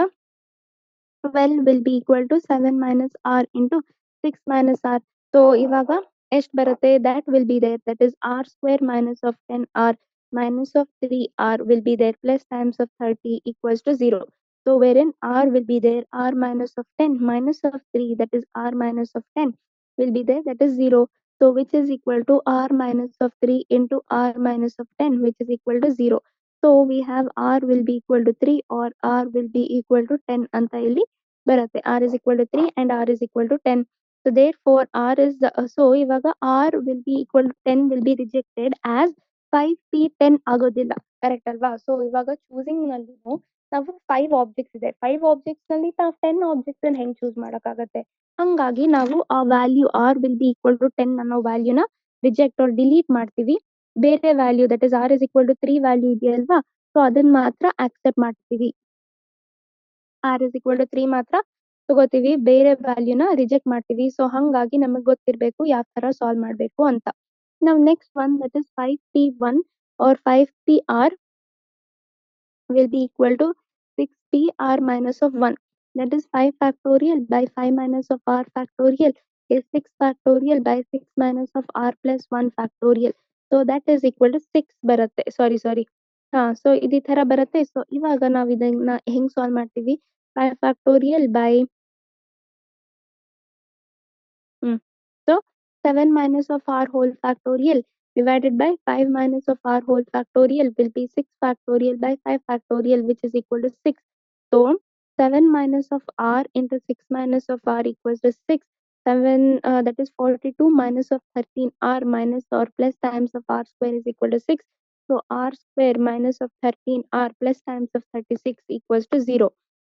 12 will be equal to 7 minus r into 6 minus r. So ಇವಾಗ ಎಷ್ಟು ಬರುತ್ತೆ? That will be there, that is r square minus of 10r minus of 3r will be there, plus times of 30 equals to 0. So wherein r will be there, r minus of 10 minus of 3, that is r minus of 10 will be there, that is 0. So which is equal to r minus of 3 into r minus of 10, which is equal to 0. So we have r will be equal to 3 or r will be equal to 10 ಅಂತ ಇಲ್ಲಿ ಬರುತ್ತೆ. r is equal to 3 and r is equal to 10. So therefore r is so ಇವಾಗ r will be equal to 10 will be rejected as 5p 10 ಆಗೋದಿಲ್ಲ. Correct ಅಲ್ವಾ? So ಇವಾಗ choosing ನಲ್ಲಿ ನಾವು 5 objects ಇದೆ. 5 ಆಬ್ಜೆಕ್ಟ್ಸ್ ನಲ್ಲಿ ನಾವು 10 ಆಬ್ಜೆಕ್ಟ್ಸ್ ಅನ್ನು ಹೆಂಗ್ ಚೂಸ್ ಮಾಡಕ್ಕಾಗತ್ತೆ? ಹಂಗಾಗಿ ನಾವು ಆ value r will be equal to 10 ಅನ್ನೋ ವ್ಯಾಲ್ಯೂನ ರಿಜೆಕ್ಟ್ ಆರ್ ಡಿಲೀಟ್ ಮಾಡ್ತೀವಿ. ಬೇರೆ value, that is r is equal to 3 value ಇದೆಯಲ್ವಾ, ಸೊ ಅದನ್ನ ಮಾತ್ರ ಆಕ್ಸೆಪ್ಟ್ ಮಾಡ್ತೀವಿ. r is equal to 3 ಮಾತ್ರ ತಗೋತೀವಿ, ಬೇರೆ ವ್ಯಾಲ್ಯೂನ ರಿಜೆಕ್ಟ್ ಮಾಡ್ತೀವಿ. ಸೊ ಹಂಗಾಗಿ ನಮಗ್ ಗೊತ್ತಿರ್ಬೇಕು ಯಾವ ತರ ಸಾಲ್ವ್ ಮಾಡ್ಬೇಕು ಅಂತ. ನಾವು next one, that is 5p1 or 5pr will be equal to 6pr minus of 1. That is 5 factorial by 5 minus of r factorial is 6 factorial by 6 minus of r plus 1 factorial. So that is equal to 6 ಬರುತ್ತೆ. Sorry so ಈ ತರ ಬರುತ್ತೆ. So ಇವಾಗ ನಾವು ಇದನ್ನ ಹೆಂಗ್ solve ಮಾಡ್ತೀವಿ? 5 factorial by so 7 minus of r whole factorial divided by 5 minus of r whole factorial will be 6 factorial by 5 factorial, which is equal to 6. So 7 minus of r into 6 minus of r equals to 6. 7 that is 42 minus of 13r minus or plus times of r square is equal to 6. So r square minus of 13r plus times of 36 equals to 0.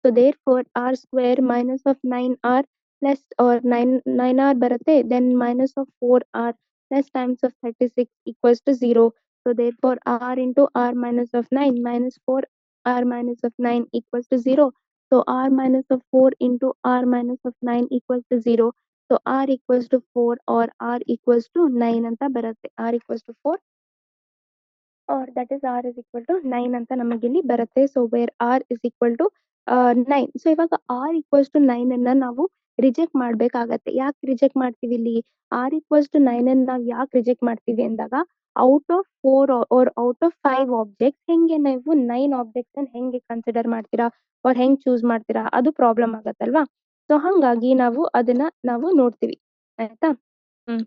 So therefore r square minus of 9r plus or 9r ಬರುತ್ತೆ, then minus of 4r plus times of 36 equals to 0. So therefore r into r minus of 9 minus 4r minus of 9 equals to 0. So r minus of 4 into r minus of 9 equals to 0. So R equals to 4 R R equals to 9 ಅಂತ ಬರುತ್ತೆ. R equals to 4 R that is R is equal to 9 ಅಂತ ನಮಗೆ ಇಲ್ಲಿ ಬರುತ್ತೆ. So where R is equal to 9. So ಇವಾಗ R equals to 9 ಅನ್ನ ನಾವು reject ಮಾಡ್ಬೇಕಾಗತ್ತೆ. ಯಾಕೆ ರಿಜೆಕ್ಟ್ ಮಾಡ್ತೀವಿ ಇಲ್ಲಿ? ಆರ್ ಈಕ್ವಲ್ಸ್ ಟು 9 ಅನ್ನ ನಾವು ಯಾಕೆ ರಿಜೆಕ್ಟ್ ಮಾಡ್ತೀವಿ ಅಂದಾಗ out of 4 R out of 5 objects ಹೆಂಗೆ ನೀವು 9 ಆಬ್ಜೆಕ್ಟ್ಸ್ ಅನ್ನ ಹೆಂಗೆ ಕನ್ಸಿಡರ್ ಮಾಡ್ತೀರಾ ಅವ್ರ ಹೆಂಗ್ ಚೂಸ್ ಮಾಡ್ತೀರಾ ಅದು ಪ್ರಾಬ್ಲಮ್ ಆಗತ್ತಲ್ವಾ. ಸೊ ಹಂಗಾಗಿ ಅದನ್ನ ನಾವು ನೋಡ್ತೀವಿ. ಆಯ್ತಾ? ಹ್ಮ್.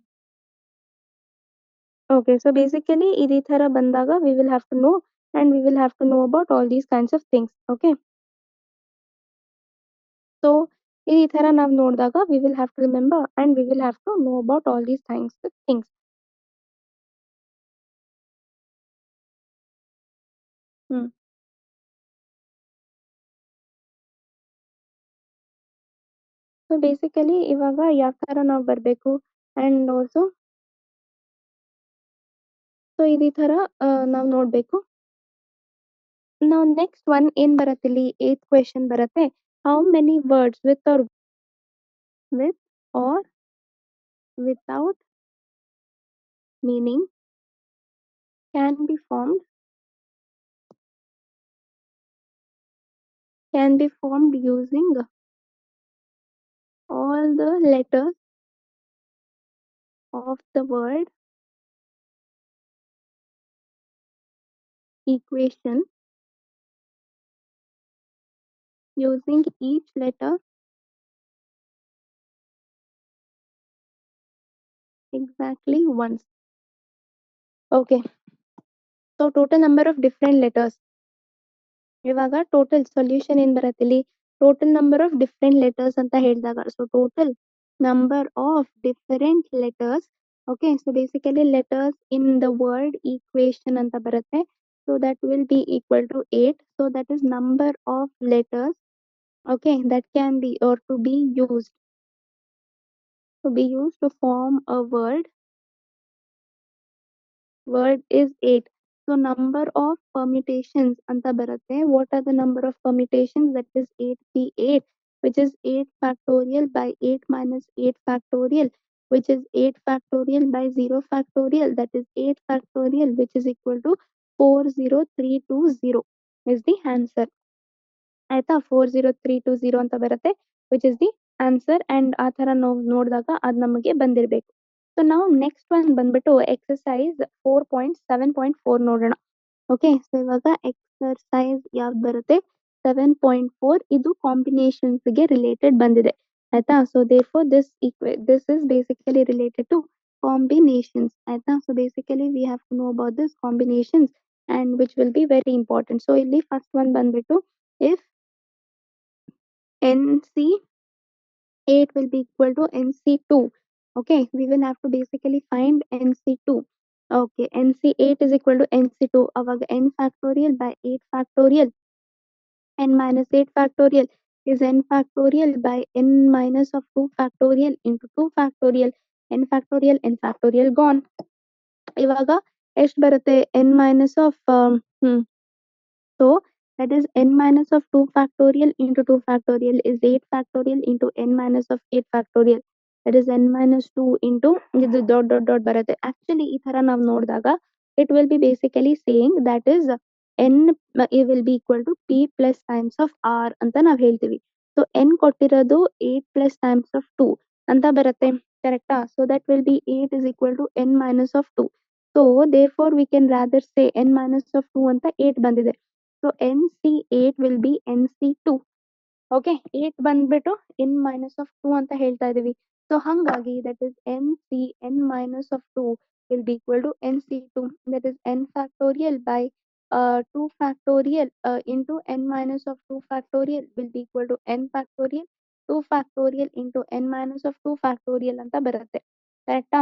Okay, so basically ಇದೇ ತರ ಬಂದಾಗ we will have to know and we will have to know about all these kinds of things. Okay. So ಇದೇ ತರ ನಾವು ನೋಡಿದಾಗ we will have to remember and we will have to know about all these things. Hmm. So basically ಇವಾಗ ಯಾವ ತರ ನಾವು ಬರ್ಬೇಕು and also so ಇದೇ ತರ ನಾವು ನೋಡ್ಬೇಕು. ನಾವು ನೆಕ್ಸ್ಟ್ ಒನ್ ಏನ್ ಬರುತ್ತೆ ಇಲ್ಲಿ 8th ಕ್ವೆಶ್ಚನ್ ಬರುತ್ತೆ. How many words with or without meaning can be formed using all the letters of the word equation using each letter exactly once. Okay. So total number of different letters. ಇವಾಗ total solution ಏನ್ ಬರುತ್ತೆ ಇಲ್ಲಿ total number of different letters ಅಂತ ಹೇಳಿದಾಗ so total number of different letters. Okay, so basically letters in the word equation ಅಂತ ಬರುತ್ತೆ. So that will be equal to 8. So that is number of letters okay that can be or to be used to form a word is 8. So number of permutations anta barutte. What are the number of permutations? That is 8p8, which is 8 factorial by 8 minus 8 factorial, which is 8 factorial by 0 factorial, that is 8 factorial, which is equal to 40320 is the answer. ಆಯ್ತಾ 40320 ಅಂತ ಬರುತ್ತೆ which is the answer. And ಆ ತರ ನಾವು ನೋಡಿದಾಗ ಅದು ನಮಗೆ ಬಂದಿರಬೇಕು. ಸೊ ನಾವು ನೆಕ್ಸ್ಟ್ ಒನ್ ಬಂದ್ಬಿಟ್ಟು ಎಕ್ಸರ್ಸೈಸ್ 4.7.4 ನೋಡೋಣ. ಓಕೆ, ಸೊ ಇವಾಗ ಎಕ್ಸರ್ಸೈಸ್ ಯಾವ್ದು ಬರುತ್ತೆ 7.4 ಇದು ಕಾಂಬಿನೇಷನ್ಸ್ ಗೆ ರಿಲೇಟೆಡ್ ಬಂದಿದೆ. ಆಯ್ತಾ, so therefore this is basically related to combinations. ಆಯ್ತಾ, so basically we have to know about this combinations and which will be very important. So ಇಲ್ಲಿ ಫಸ್ಟ್ ಒನ್ ಬಂದ್ಬಿಟ್ಟು if NC8 will be equal to NC2. Okay, we will have to basically find NC2. Okay, NC8 is equal to NC2. Avaga n factorial by 8 factorial. N minus 8 factorial is n factorial by n minus of 2 factorial into 2 factorial. N factorial gone. ಇವಾಗ ಎಷ್ಟು ಬರುತ್ತೆ n minus of so that is n minus of 2 factorial into 2 factorial is 8 factorial into n minus of 8 factorial. That is n minus 2 into ಇದು dot ಬರುತ್ತೆ. Actually ಈ ತರ ನಾವು ನೋಡಿದಾಗ it will be basically saying that is n it will be equal to p plus times of r ಅಂತ ನಾವು ಹೇಳ್ತೀವಿ. So n ಕೊಟ್ಟಿರೋದು 8 plus times of 2 ಅಂತ ಬರುತ್ತೆ. ಕರೆಕ್ಟಾ? So that will be 8 is equal to n minus of 2. So therefore we can rather say n minus of 2 ಅಂತ 8 ಬಂದಿದೆ. So NC8 will be NC2. Okay, 8 ಬಂದ್ಬಿಟ್ಟು n minus of 2 ಅಂತ ಹೇಳ್ತಾ ಇದೀವಿ. So ಹಂಗಾಗಿ that is n minus of 2 will be equal to NC2. That is n factorial by 2 factorial into n minus of 2 factorial will be equal to n factorial 2 factorial into n minus of 2 factorial ಅಂತ ಬರುತ್ತೆ. ಕರೆಕ್ಟಾ?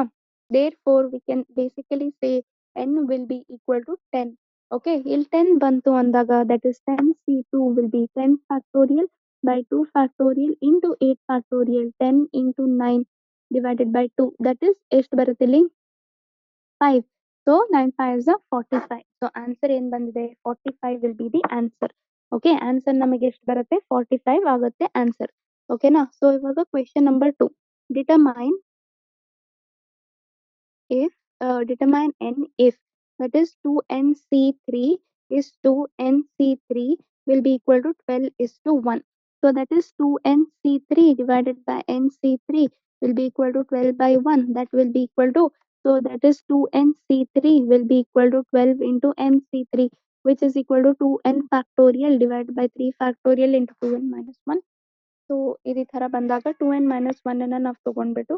Therefore we can basically say n will be equal to 10. Okay, ಇಲ್ಲಿ 10 ಬಂತು ಅಂದಾಗ that is 10C2 will be 10 factorial by 2 factorial into 8 factorial 10 into 9 divided by 2 that is ಎಷ್ಟು ಬರುತ್ತೆ ಇಲ್ಲಿ 5. So 9 5s are 45. So answer ಏನ್ ಬಂದಿದೆ 45 will be the answer. Okay, answer ನಮಗೆ ಎಷ್ಟು ಬರುತ್ತೆ 45 ಆಗುತ್ತೆ ಆನ್ಸರ್. ಓಕೆನಾ? ಸೊ ಇವಾಗ question number 2. determine if determine n if that is 2nc3 is 2nc3 will be equal to 12 is to 1. So that is 2nc3 divided by nc3 will be equal to 12 by 1. That will be equal to, so that is 2nc3 will be equal to 12 into nc3, which is equal to 2n factorial divided by 3 factorial into 2n minus 1. So ಈ ತರ ಬಂದಾಗ 2n - 1 ಅನ್ನ ನಾವು ತಗೊಂಡ್ಬಿಟ್ಟು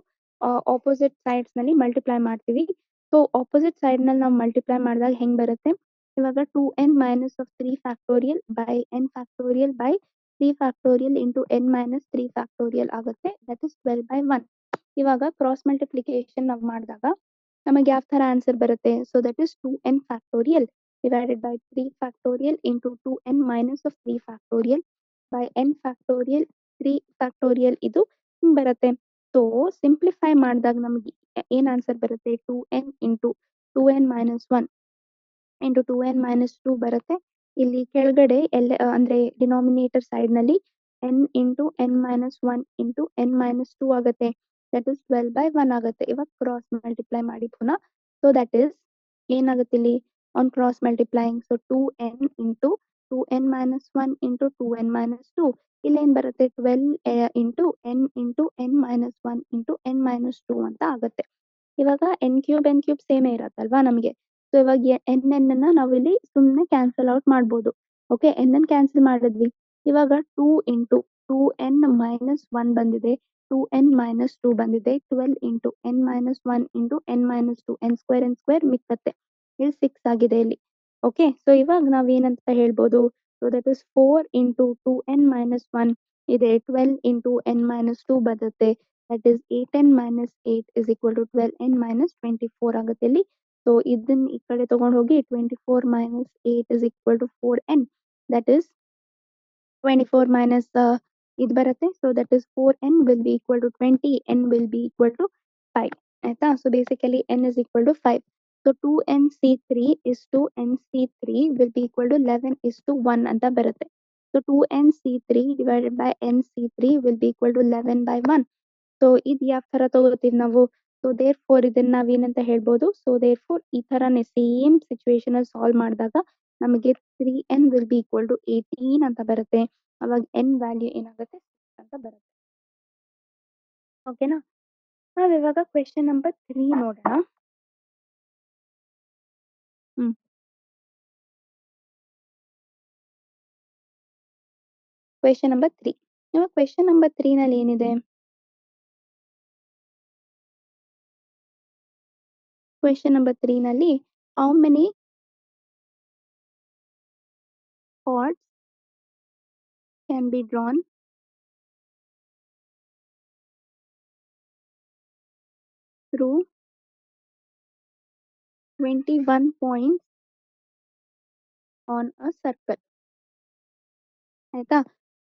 opposite sides ನಲ್ಲಿ multiply ಮಾಡ್ತೀವಿ. So opposite side ನಲ್ಲಿ ನಾವು ಮಲ್ಟಿಪ್ಲೈ ಮಾಡಿದಾಗ ಹೆಂಗ್ ಬರುತ್ತೆ, ಇವಾಗ 2n - 3 factorial by n factorial by 3 factorial into n - 3 factorial ಆಗುತ್ತೆ. That is 12 by 1. ಇವಾಗ ಕ್ರಾಸ್ ಮಲ್ಟಿಪ್ಲಿಕೇಶನ್ ನಾವು ಮಾಡಿದಾಗ ನಮಗೆ ಯಾವ ತರ ಆನ್ಸರ್ ಬರುತ್ತೆ, so that is 2n factorial divided by 3 factorial into 2n minus of 3 factorial by n factorial 3 factorial ಇದು ಹಿಂಗ್ ಬರುತ್ತೆ. ಸೊ ಸಿಂಪ್ಲಿಫೈ ಮಾಡಿದಾಗ ನಮಗೆ ಏನ್ ಆನ್ಸರ್ ಬರುತ್ತೆ, 2n into 2n - 1 into 2n - 2 ಬರುತ್ತೆ. ಇಲ್ಲಿ ಕೆಳಗಡೆ ಅಂದ್ರೆ ಡಿನಾಮಿನೇಟರ್ ಸೈಡ್ ನಲ್ಲಿ n into n - 1 into n - 2 ಆಗುತ್ತೆ. ದಟ್ ಇಸ್ 12 by 1 ಆಗುತ್ತೆ. ಇವಾಗ ಕ್ರಾಸ್ ಮಲ್ಟಿಪ್ಲೈ ಮಾಡಿ ಪುನಃ. ಸೊ ದಟ್ ಇಸ್ ಏನಾಗುತ್ತೆ ಇಲ್ಲಿ on cross multiplying, so 2n into 2n - 1 into 2n - 2 ಇಲ್ಲೇನ್ ಬರುತ್ತೆ 12 ಇಂಟು n ಇಂಟು n - 2 ಅಂತ ಆಗುತ್ತೆ. ಇವಾಗ n³ ಸೇಮೇ ಇರತ್ತಲ್ವಾ ನಮಗೆ. ಸೊ ಇವಾಗ n ಅನ್ನ ನಾವು ಇಲ್ಲಿ ಸುಮ್ನೆ ಕ್ಯಾನ್ಸಲ್ ಔಟ್ ಮಾಡ್ಬೋದು. ಓಕೆ, n ಕ್ಯಾನ್ಸಲ್ ಮಾಡಿದ್ವಿ. ಇವಾಗ 2 ಇಂಟು 2n - 1 ಬಂದಿದೆ, 2n - 2 ಬಂದಿದೆ, 12 into n - 1 into n - 2 n² ಮಿಕ್ಕತ್ತೆ. ಇಲ್ಲಿ 6 ಆಗಿದೆ ಇಲ್ಲಿ. ಓಕೆ, ಸೊ ಇವಾಗ ನಾವ್ ಏನಂತ ಹೇಳ್ಬೋದು, so that is 4 into 2n - 1 ಇದೆ, 12 ಇಂಟು n - 2 ಬರುತ್ತೆ. That is 8n - 8 is equal to 12n - 24 ಆಗುತ್ತೆ ಇಲ್ಲಿ. ಸೊ ಇದನ್ನ ಈ ಕಡೆ ತಗೊಂಡು ಹೋಗಿ 24 - 8 is equal to 4n. That is 24 minus ಇದು ಬರುತ್ತೆ. So that is 4n will be equal to 20, n will be equal to 5. ಆಯ್ತಾ. So basically n is equal to 5. So 2nc3 is to nc3 will be equal to 11 is to 1 ಅಂತ ಬರುತ್ತೆ. So 2nc3 divided by nc3 will be equal to 11 by 1. So ಇದು ಯಾವ ತರ ತಗೋತೀವಿ ನಾವು, so there four ಇದನ್ನ ನಾವೇನಂತ ಹೇಳ್ಬೋದು, ಸೊ ದೇರ್ ಫೋರ್ ಈ ತರಾನೇ ಸೇಮ್ ಸಿಚುವೇಶನ್ ಅಲ್ಲಿ ಸಾಲ್ವ್ ಮಾಡಿದಾಗ ನಮಗೆ 3n will be equal to 18 ಅಂತ ಬರುತ್ತೆ. ಅವಾಗ n ವ್ಯಾಲ್ಯೂ ಏನಾಗುತ್ತೆ 6 ಅಂತ ಬರುತ್ತೆ. ಓಕೆನಾ. ನಾವ್ ಇವಾಗ ಕ್ವೆಶ್ಚನ್ ನಂಬರ್ 3 ನೋಡೋಣ. Question number 3. ಇವಾಗ ಕ್ವೆಶ್ಚನ್ ನಂಬರ್ 3 ನಲ್ಲಿ ಏನಿದೆ, ಕ್ವೆಶ್ಚನ್ ನಂಬರ್ 3 ನಲ್ಲಿ how many cards can be drawn through 21 points on a circle. ಆಯ್ತಾ.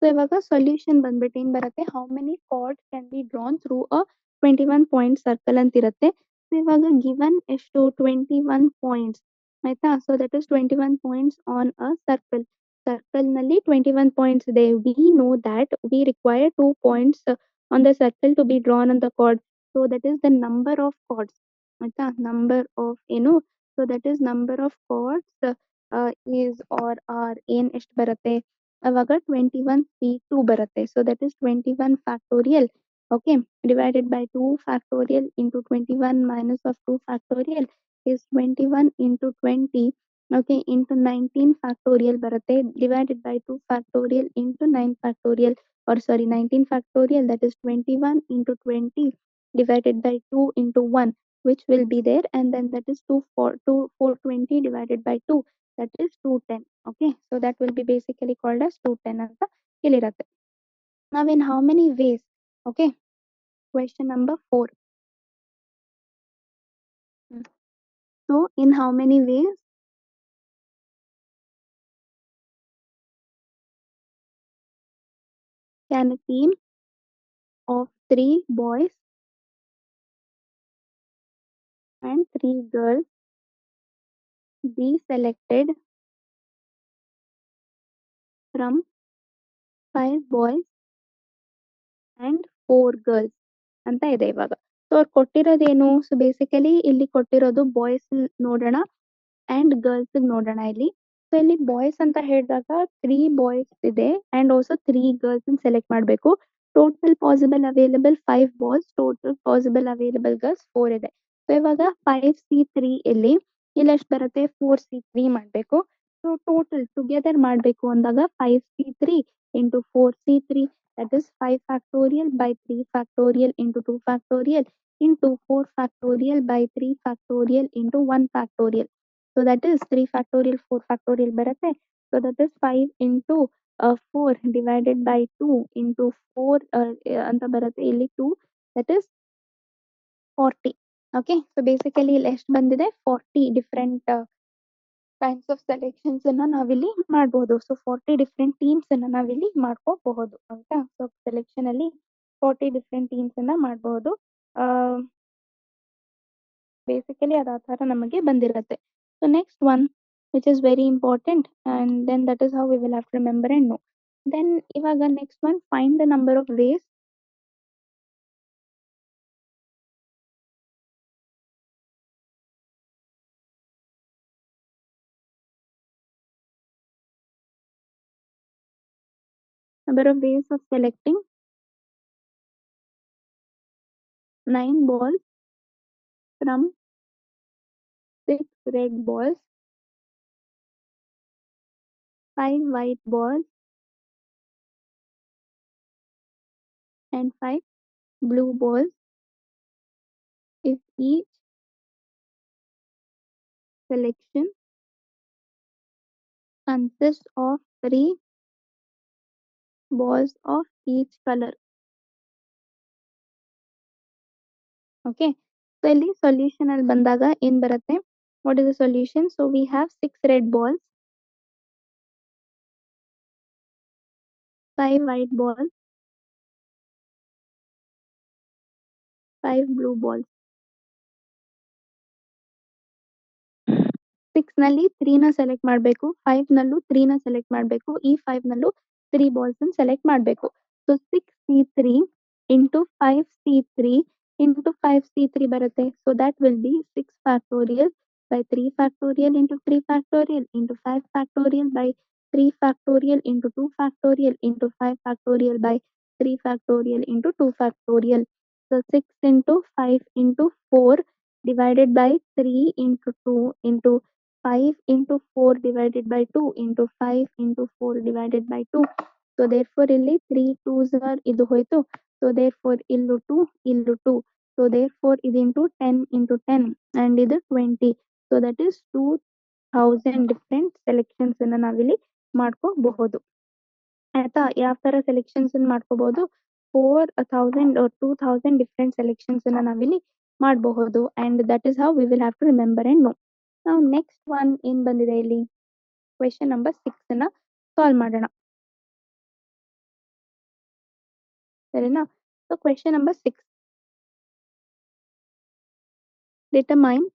ಸೊ ಇವಾಗ ಸೊಲ್ಯೂಷನ್ ಬಂದ್ಬಿಟ್ಟು ಏನ್ ಬರುತ್ತೆ, how many cards can be drawn through a 21 point circle ಅಂತ ಇರುತ್ತೆ. ಸೊ ಇವಾಗ ಗಿವನ್ ಎಷ್ಟು 21 ಪಾಯಿಂಟ್ಸ್. ಆಯ್ತಾ. So that is 21 points on a circle. Circle ನಲ್ಲಿ 21 ಪಾಯಿಂಟ್ಸ್ ಇದೆ. We know that we require 2 points on the circle to be drawn on the card. So that is the number of cards. ಆಯ್ತಾ. Number of ಏನು, so that is number of cards is are are ಏನ್ ಎಷ್ಟು ಬರುತ್ತೆ, ಅವಾಗ 21c2 ಬರುತ್ತೆ. So that is 21 factorial. Okay, divided by 2 factorial into 21 minus of 2 factorial is 21 into 20. Okay, into 19 factorial ಬರುತ್ತೆ. Divided by 2 factorial into 9 factorial, or sorry 19 factorial, that is 21 into 20 divided by 2 into 1 which will be there, and then that is 420 divided by 2, that is 210. Okay, so that will be basically called as 210 ಅಂತ ಇಲ್ಲಿರುತ್ತೆ. Now in how many ways, okay, question number 4. So in how many ways can a team of 3 boys and 3 girls be selected from 5 boys and 4 girls? ಅಂತ ಇದೆ ಇವಾಗ. So ಅವ್ರು ಕೊಟ್ಟಿರೋದೇನು? So basically ಇಲ್ಲಿ ಕೊಟ್ಟಿರೋದು boys ನೋಡೋಣ and girls ನೋಡೋಣ ಇಲ್ಲಿ. So ಇಲ್ಲಿ ಬಾಯ್ಸ್ ಅಂತ ಹೇಳಿದಾಗ 3 ಬಾಯ್ಸ್ ಇದೆ ಅಂಡ್ ಆಲ್ಸೋ 3 ಗರ್ಲ್ಸ್ ಸೆಲೆಕ್ಟ್ ಮಾಡಬೇಕು. Total possible available 5 boys, total possible available girls 4 ಇದೆ. ಸೊ ಇವಾಗ 5C3 ಇಲ್ಲಿ ಎಷ್ಟು ಬರುತ್ತೆ? 4C3 ಮಾಡಬೇಕು. ಸೊ ಟೋಟಲ್ ಟುಗೆದರ್ ಮಾಡಬೇಕು ಅಂದಾಗ 5C3 into 4C3 that is 5 factorial by 3 factorial into 2 factorial into 4 factorial by 3 factorial into 1 factorial. So that is 3 factorial 4 factorial ಬರುತ್ತೆ. So that is 5 into 4 divided by 2 into 4 ಅಂತ ಬರುತ್ತೆ ಇಲ್ಲಿ 2 that is 40. Okay, so basically ಇಲ್ಲಿ ಎಷ್ಟು ಬಂದಿದೆ? 40 different kinds of selections ಅನ್ನ ನಾವಿಲ್ಲಿ ಮಾಡಬಹುದು. ಸೊ 40 ಡಿಫ್ರೆಂಟ್ ಟೀಮ್ಸ್ ಅನ್ನ ನಾವಿಲ್ಲಿ ಮಾಡ್ಕೋಬಹುದು ಆಯ್ತಾ. ಸೊ ಸೆಲೆಕ್ಷನ್ ಅಲ್ಲಿ 40 ಡಿಫ್ರೆಂಟ್ ಟೀಮ್ಸ್ ಅನ್ನ ಮಾಡಬಹುದು. ಬೇಸಿಕಲಿ ಅದ ಆ ಥರ ನಮಗೆ ಬಂದಿರುತ್ತೆ. So next one which is very important and then that is how we will have to remember and know. Then ಇವಾಗ next one find the number of ways of selecting 9 balls from 6 red balls, 5 white balls and 5 blue balls if each selection consists of 3 balls of each color. Okay, so ಇಲ್ಲಿ solution ಅಲ್ಲಿ ಬಂದಾಗ ಏನ್ ಬರುತ್ತೆ? What is the solution? So we have 6 red balls, 5 white balls, 5 blue balls. 6 ನಲ್ಲಿ 3 ನ select ಮಾಡಬೇಕು, 5 ನಲ್ಲೂ 3 ನ ಸೆಲೆಕ್ಟ್ ಮಾಡಬೇಕು, ಈ 5 ನಲ್ಲೂ 3 ಬಾಲ್ಸ್ ಅನ್ನು ಸೆಲೆಕ್ಟ್ ಮಾಡಬೇಕು. So 6C3 into 5C3 into 5C3 ಬರುತ್ತೆ. So that will B 6 factorial by 3 factorial into 3 factorial into 5 factorial by 3 factorial into 2 factorial into 5 factorial by 3 factorial into 2 factorial. So 6 into 5 into 4 divided by 3 into 2 into 5 into 4 divided by 2 into 5 into 4 divided by 2. So therefore ಇಲ್ಲಿ 3 2s are ಇದು ಹೋಯ್ತು. So therefore ಇಲ್ಲೂ 2 ಇಲ್ಲೂ 2. So therefore ಇದು into 10 into 10 and ಇದು 20. So that is 2000 different selections ಅನ್ನ ನಾವಿಲ್ಲಿ ಮಾಡ್ಕೋಬಹುದು ಆಯ್ತಾ. ಯಾವ ತರ ಸೆಲೆಕ್ಷನ್ಸ್ ಮಾಡ್ಕೋಬಹುದು? 4000 or 2000 ಡಿಫ್ರೆಂಟ್ ಸೆಲೆಕ್ಷನ್ಸ್ ಅನ್ನ ನಾವಿಲ್ಲಿ ಮಾಡಬಹುದು and that is how we will have to remember and know. ನಾವು ನೆಕ್ಸ್ಟ್ ಒನ್ ಏನ್ ಬಂದಿದೆ ಇಲ್ಲಿ? ಕ್ವೆಶ್ಚನ್ ನಂಬರ್ 6 ಅನ್ನ ಸಾಲ್ವ್ ಮಾಡೋಣ ಸರಿನಾ. So question number 6, determine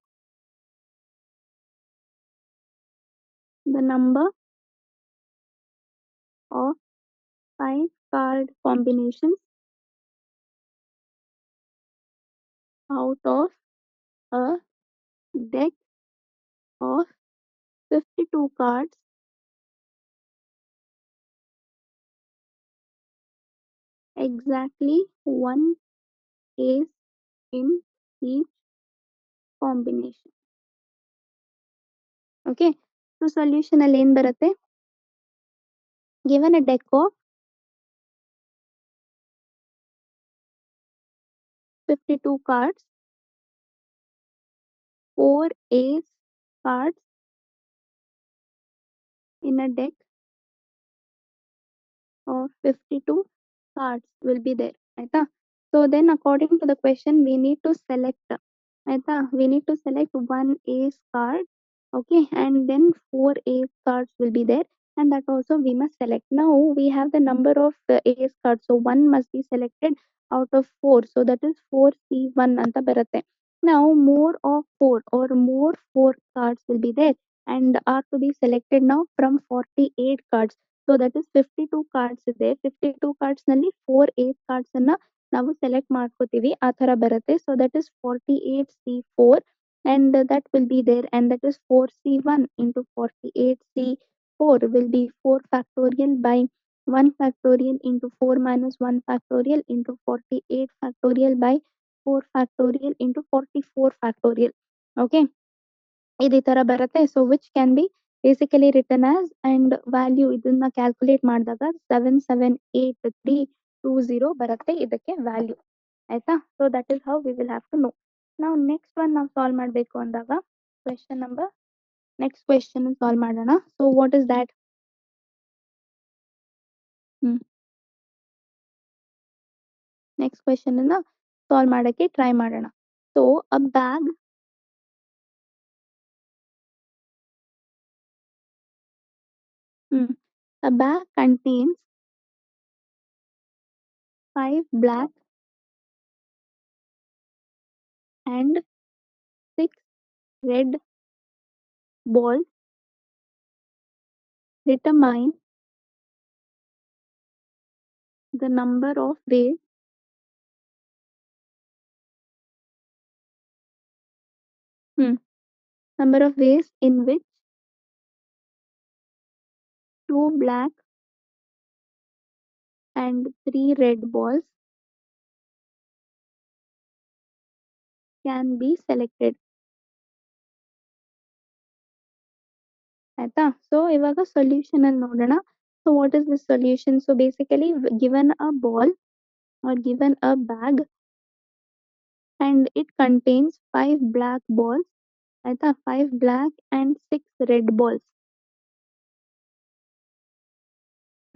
the number of 5 card combinations out of a deck of 52 cards exactly one ace in each combination. Okay, so solution ಅಲ್ಲಿ ಏನ್ ಬರುತ್ತೆ? Given a deck of 52 cards, 4 ace cards in a deck of 52 cards will be there ಆಯ್ತಾ. So then according to the question we need to select ಆಯ್ತಾ, we need to select one ace card. Okay, and then 4 ace cards will be there and that also we must select. Now we have the number of ace cards, so one must be selected out of 4, so that is 4C1 ಅಂತ ಬರುತ್ತೆ. Now more of 4 or more 4 cards will be there and are to be selected now from 48 cards. So that is 52 cards ಇದೆ. 52 cards ನಲ್ಲಿ 4 ace cards ಅನ್ನ ನಾವು select ಮಾಡ್ಕೋತೀವಿ ಆ ತರ ಬರುತ್ತೆ. So that is 48C4 and that will be there, and that is 4C1 into 48C4 will be 4 factorial by 1 factorial into 4 minus 1 factorial into 48 factorial by 4 factorial into 44 factorial. Okay, ಇದು ಈ ತರ ಬರುತ್ತೆ. So which can be basically return as and value ಇದನ್ನ calculate ಮಾಡಿದಾಗ 778320 ಬರುತ್ತೆ ಇದಕ್ಕೆ value. ಆಯ್ತಾ? So that is how we will have to know. ನಾವು ನೆಕ್ಸ್ಟ್ ಒನ್ ನಾವು ಸಾಲ್ವ್ ಮಾಡಬೇಕು ಅಂದಾಗ ನೆಕ್ಸ್ಟ್ ಕ್ವೆಶ್ಚನ್ ಸಾಲ್ವ್ ಮಾಡೋಣ. So what is that? Next question ಅನ್ನ ಸಾಲ್ವ್ ಮಾಡಕ್ಕೆ ಟ್ರೈ ಮಾಡೋಣ. So a bag a bag contains 5 black and 6 red balls. Determine the number of ways in which 2 black and 3 red balls can be selected. ಆಯ್ತಾ? So ಇವಾಗ solution ಅಲ್ಲಿ ನೋಡೋಣ. So what is the solution? So basically given a ball or given a bag and it contains 5 black balls, ಆಯ್ತಾ? 5 black and 6 red balls.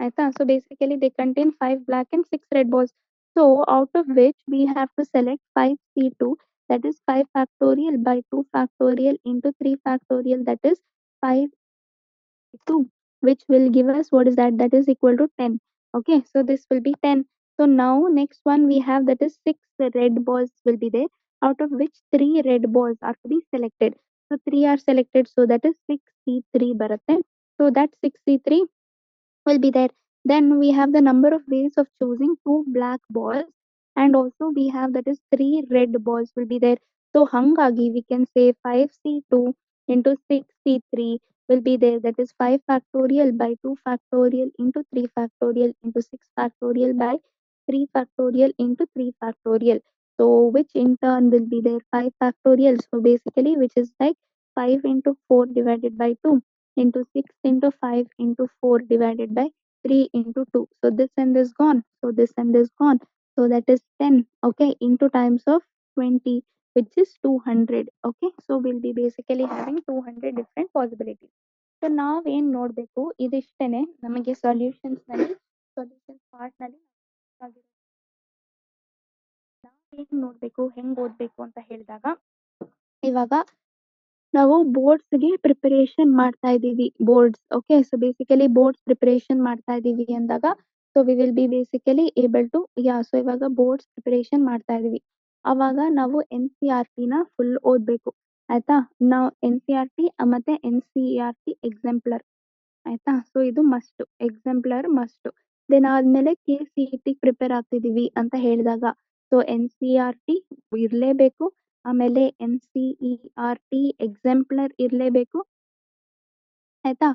ಆಯ್ತಾ? So basically they contain 5 black and 6 red balls. So out of which we have to select 5C2, that is 5 factorial by 2 factorial into 3 factorial, that is 5C2, which will give us what is that? That is equal to 10. Okay, so this will be 10. So now next one we have, that is 6 red balls will be there, out of which 3 red balls are to be selected. So 3 are selected, so that is 6C3 baratte. So that 6C3 will be there. Then we have the number of ways of choosing 2 black balls, and also we have, that is 3 red balls will be there. So hangagi we can say 5C2 into 6C3 will be there, that is 5 factorial by 2 factorial into 3 factorial into 6 factorial by 3 factorial into 3 factorial. So which in turn will be there 5 factorial. So basically which is like 5 into 4 divided by 2 into 6 into 5 into 4 divided by 3 into 2. So this end is gone. So this end is gone. So that is 10. Okay, into times of 20, which is 200. Okay, so we'll be basically having 200 different possibilities. So ನಾವೇನ್ ನೋಡ್ಬೇಕು, ಇದಿಷ್ಟೇನೆ ನಮಗೆ solution part ನಲ್ಲಿ ನಾವೇನ್ ನೋಡ್ಬೇಕು, ಹೆಂಗ್ ಓದ್ಬೇಕು ಅಂತ ಹೇಳಿದಾಗ, ಇವಾಗ ನಾವು ಬೋರ್ಡ್ಸ್ಗೆ ಪ್ರಿಪರೇಷನ್ ಮಾಡ್ತಾ ಇದೀವಿ. Boards, okay. So basically boards preparation ಮಾಡ್ತಾ ಇದೀವಿ ಅಂದಾಗ, so we will be basically able to so ಇವಾಗ ಬೋರ್ಡ್ಸ್ ಪ್ರಿಪರೇಷನ್ ಮಾಡ್ತಾ ಇದೀವಿ, ಅವಾಗ ನಾವು NCERT ನ ಫುಲ್ ಓದ್ಬೇಕು. ಆಯ್ತಾ? ನಾವು NCERT ಮತ್ತೆ NCERT ಎಕ್ಸಾಂಪ್ಲರ್, ಆಯ್ತಾ? ಸೊ ಇದು ಮಸ್ಟ್, ಎಕ್ಸಾಂಪ್ಲರ್ ಮಸ್ಟ್. ದೆನ್ ಆದ್ಮೇಲೆ KCET ಪ್ರಿಪೇರ್ ಆಗ್ತಿದೀವಿ ಅಂತ ಹೇಳಿದಾಗ, ಸೊ NCERT ಇರ್ಲೇಬೇಕು, ಆಮೇಲೆ NCERT ಎಕ್ಸಾಂಪ್ಲರ್ ಇರ್ಲೇಬೇಕು. ಆಯ್ತಾ?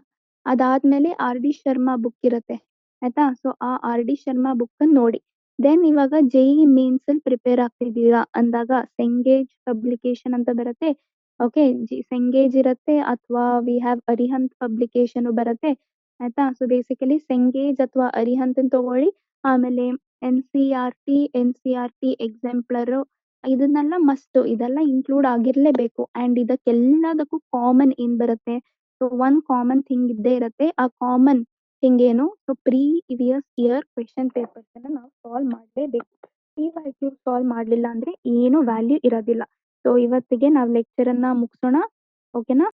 ಅದಾದ್ಮೇಲೆ RD ಶರ್ಮಾ ಬುಕ್ ಇರುತ್ತೆ. ಆಯ್ತಾ? ಸೊ ಆ RD ಶರ್ಮಾ ಬುಕ್ ನೋಡಿ. ದೆನ್ ಇವಾಗ JEE ಮೇನ್ಸ್ ಅಲ್ಲಿ ಪ್ರಿಪೇರ್ ಆಗ್ತಿದ್ದೀರಾ ಅಂದಾಗ ಸೆಂಗೇಜ್ ಪಬ್ಲಿಕೇಶನ್ ಅಂತ ಬರುತ್ತೆ. ಓಕೆ, ಸೆಂಗೇಜ್ ಇರುತ್ತೆ, ಅಥವಾ ವಿ ಹ್ಯಾವ್ ಅರಿಹಂತ್ ಪಬ್ಲಿಕೇಶನ್ ಬರುತ್ತೆ. ಆಯ್ತಾ? ಸೊ ಬೇಸಿಕಲಿ ಸೆಂಗೇಜ್ ಅಥವಾ ಅರಿಹಂತ್ ತಗೊಳ್ಳಿ. ಆಮೇಲೆ NCERT ಎಕ್ಸಾಂಪ್ಲರ್, ಇದನ್ನೆಲ್ಲ ಮಸ್ಟ್, ಇದೆಲ್ಲ ಇನ್ಕ್ಲೂಡ್ ಆಗಿರ್ಲೇಬೇಕು. ಅಂಡ್ ಇದಕ್ಕೆಲ್ಲದಕ್ಕೂ ಕಾಮನ್ ಏನ್ ಬರುತ್ತೆ? ಸೊ ಒನ್ ಕಾಮನ್ ಥಿಂಗ್ ಇದ್ದೇ ಇರುತ್ತೆ. ಆ ಕಾಮನ್ ಥಿಂಗ್ ಏನು? So previous year question papers ಅನ್ನ ನಾವು ಸಾಲ್ವ್ ಮಾಡಲೇಬೇಕು. PYQ ಸಾಲ್ವ್ ಮಾಡ್ಲಿಲ್ಲ ಅಂದ್ರೆ ಏನು ವ್ಯಾಲ್ಯೂ ಇರೋದಿಲ್ಲ. ಸೊ ಇವತ್ತಿಗೆ ನಾವು ಲೆಕ್ಚರ್ ಅನ್ನ ಮುಗಿಸೋಣ. ಓಕೆನಾ?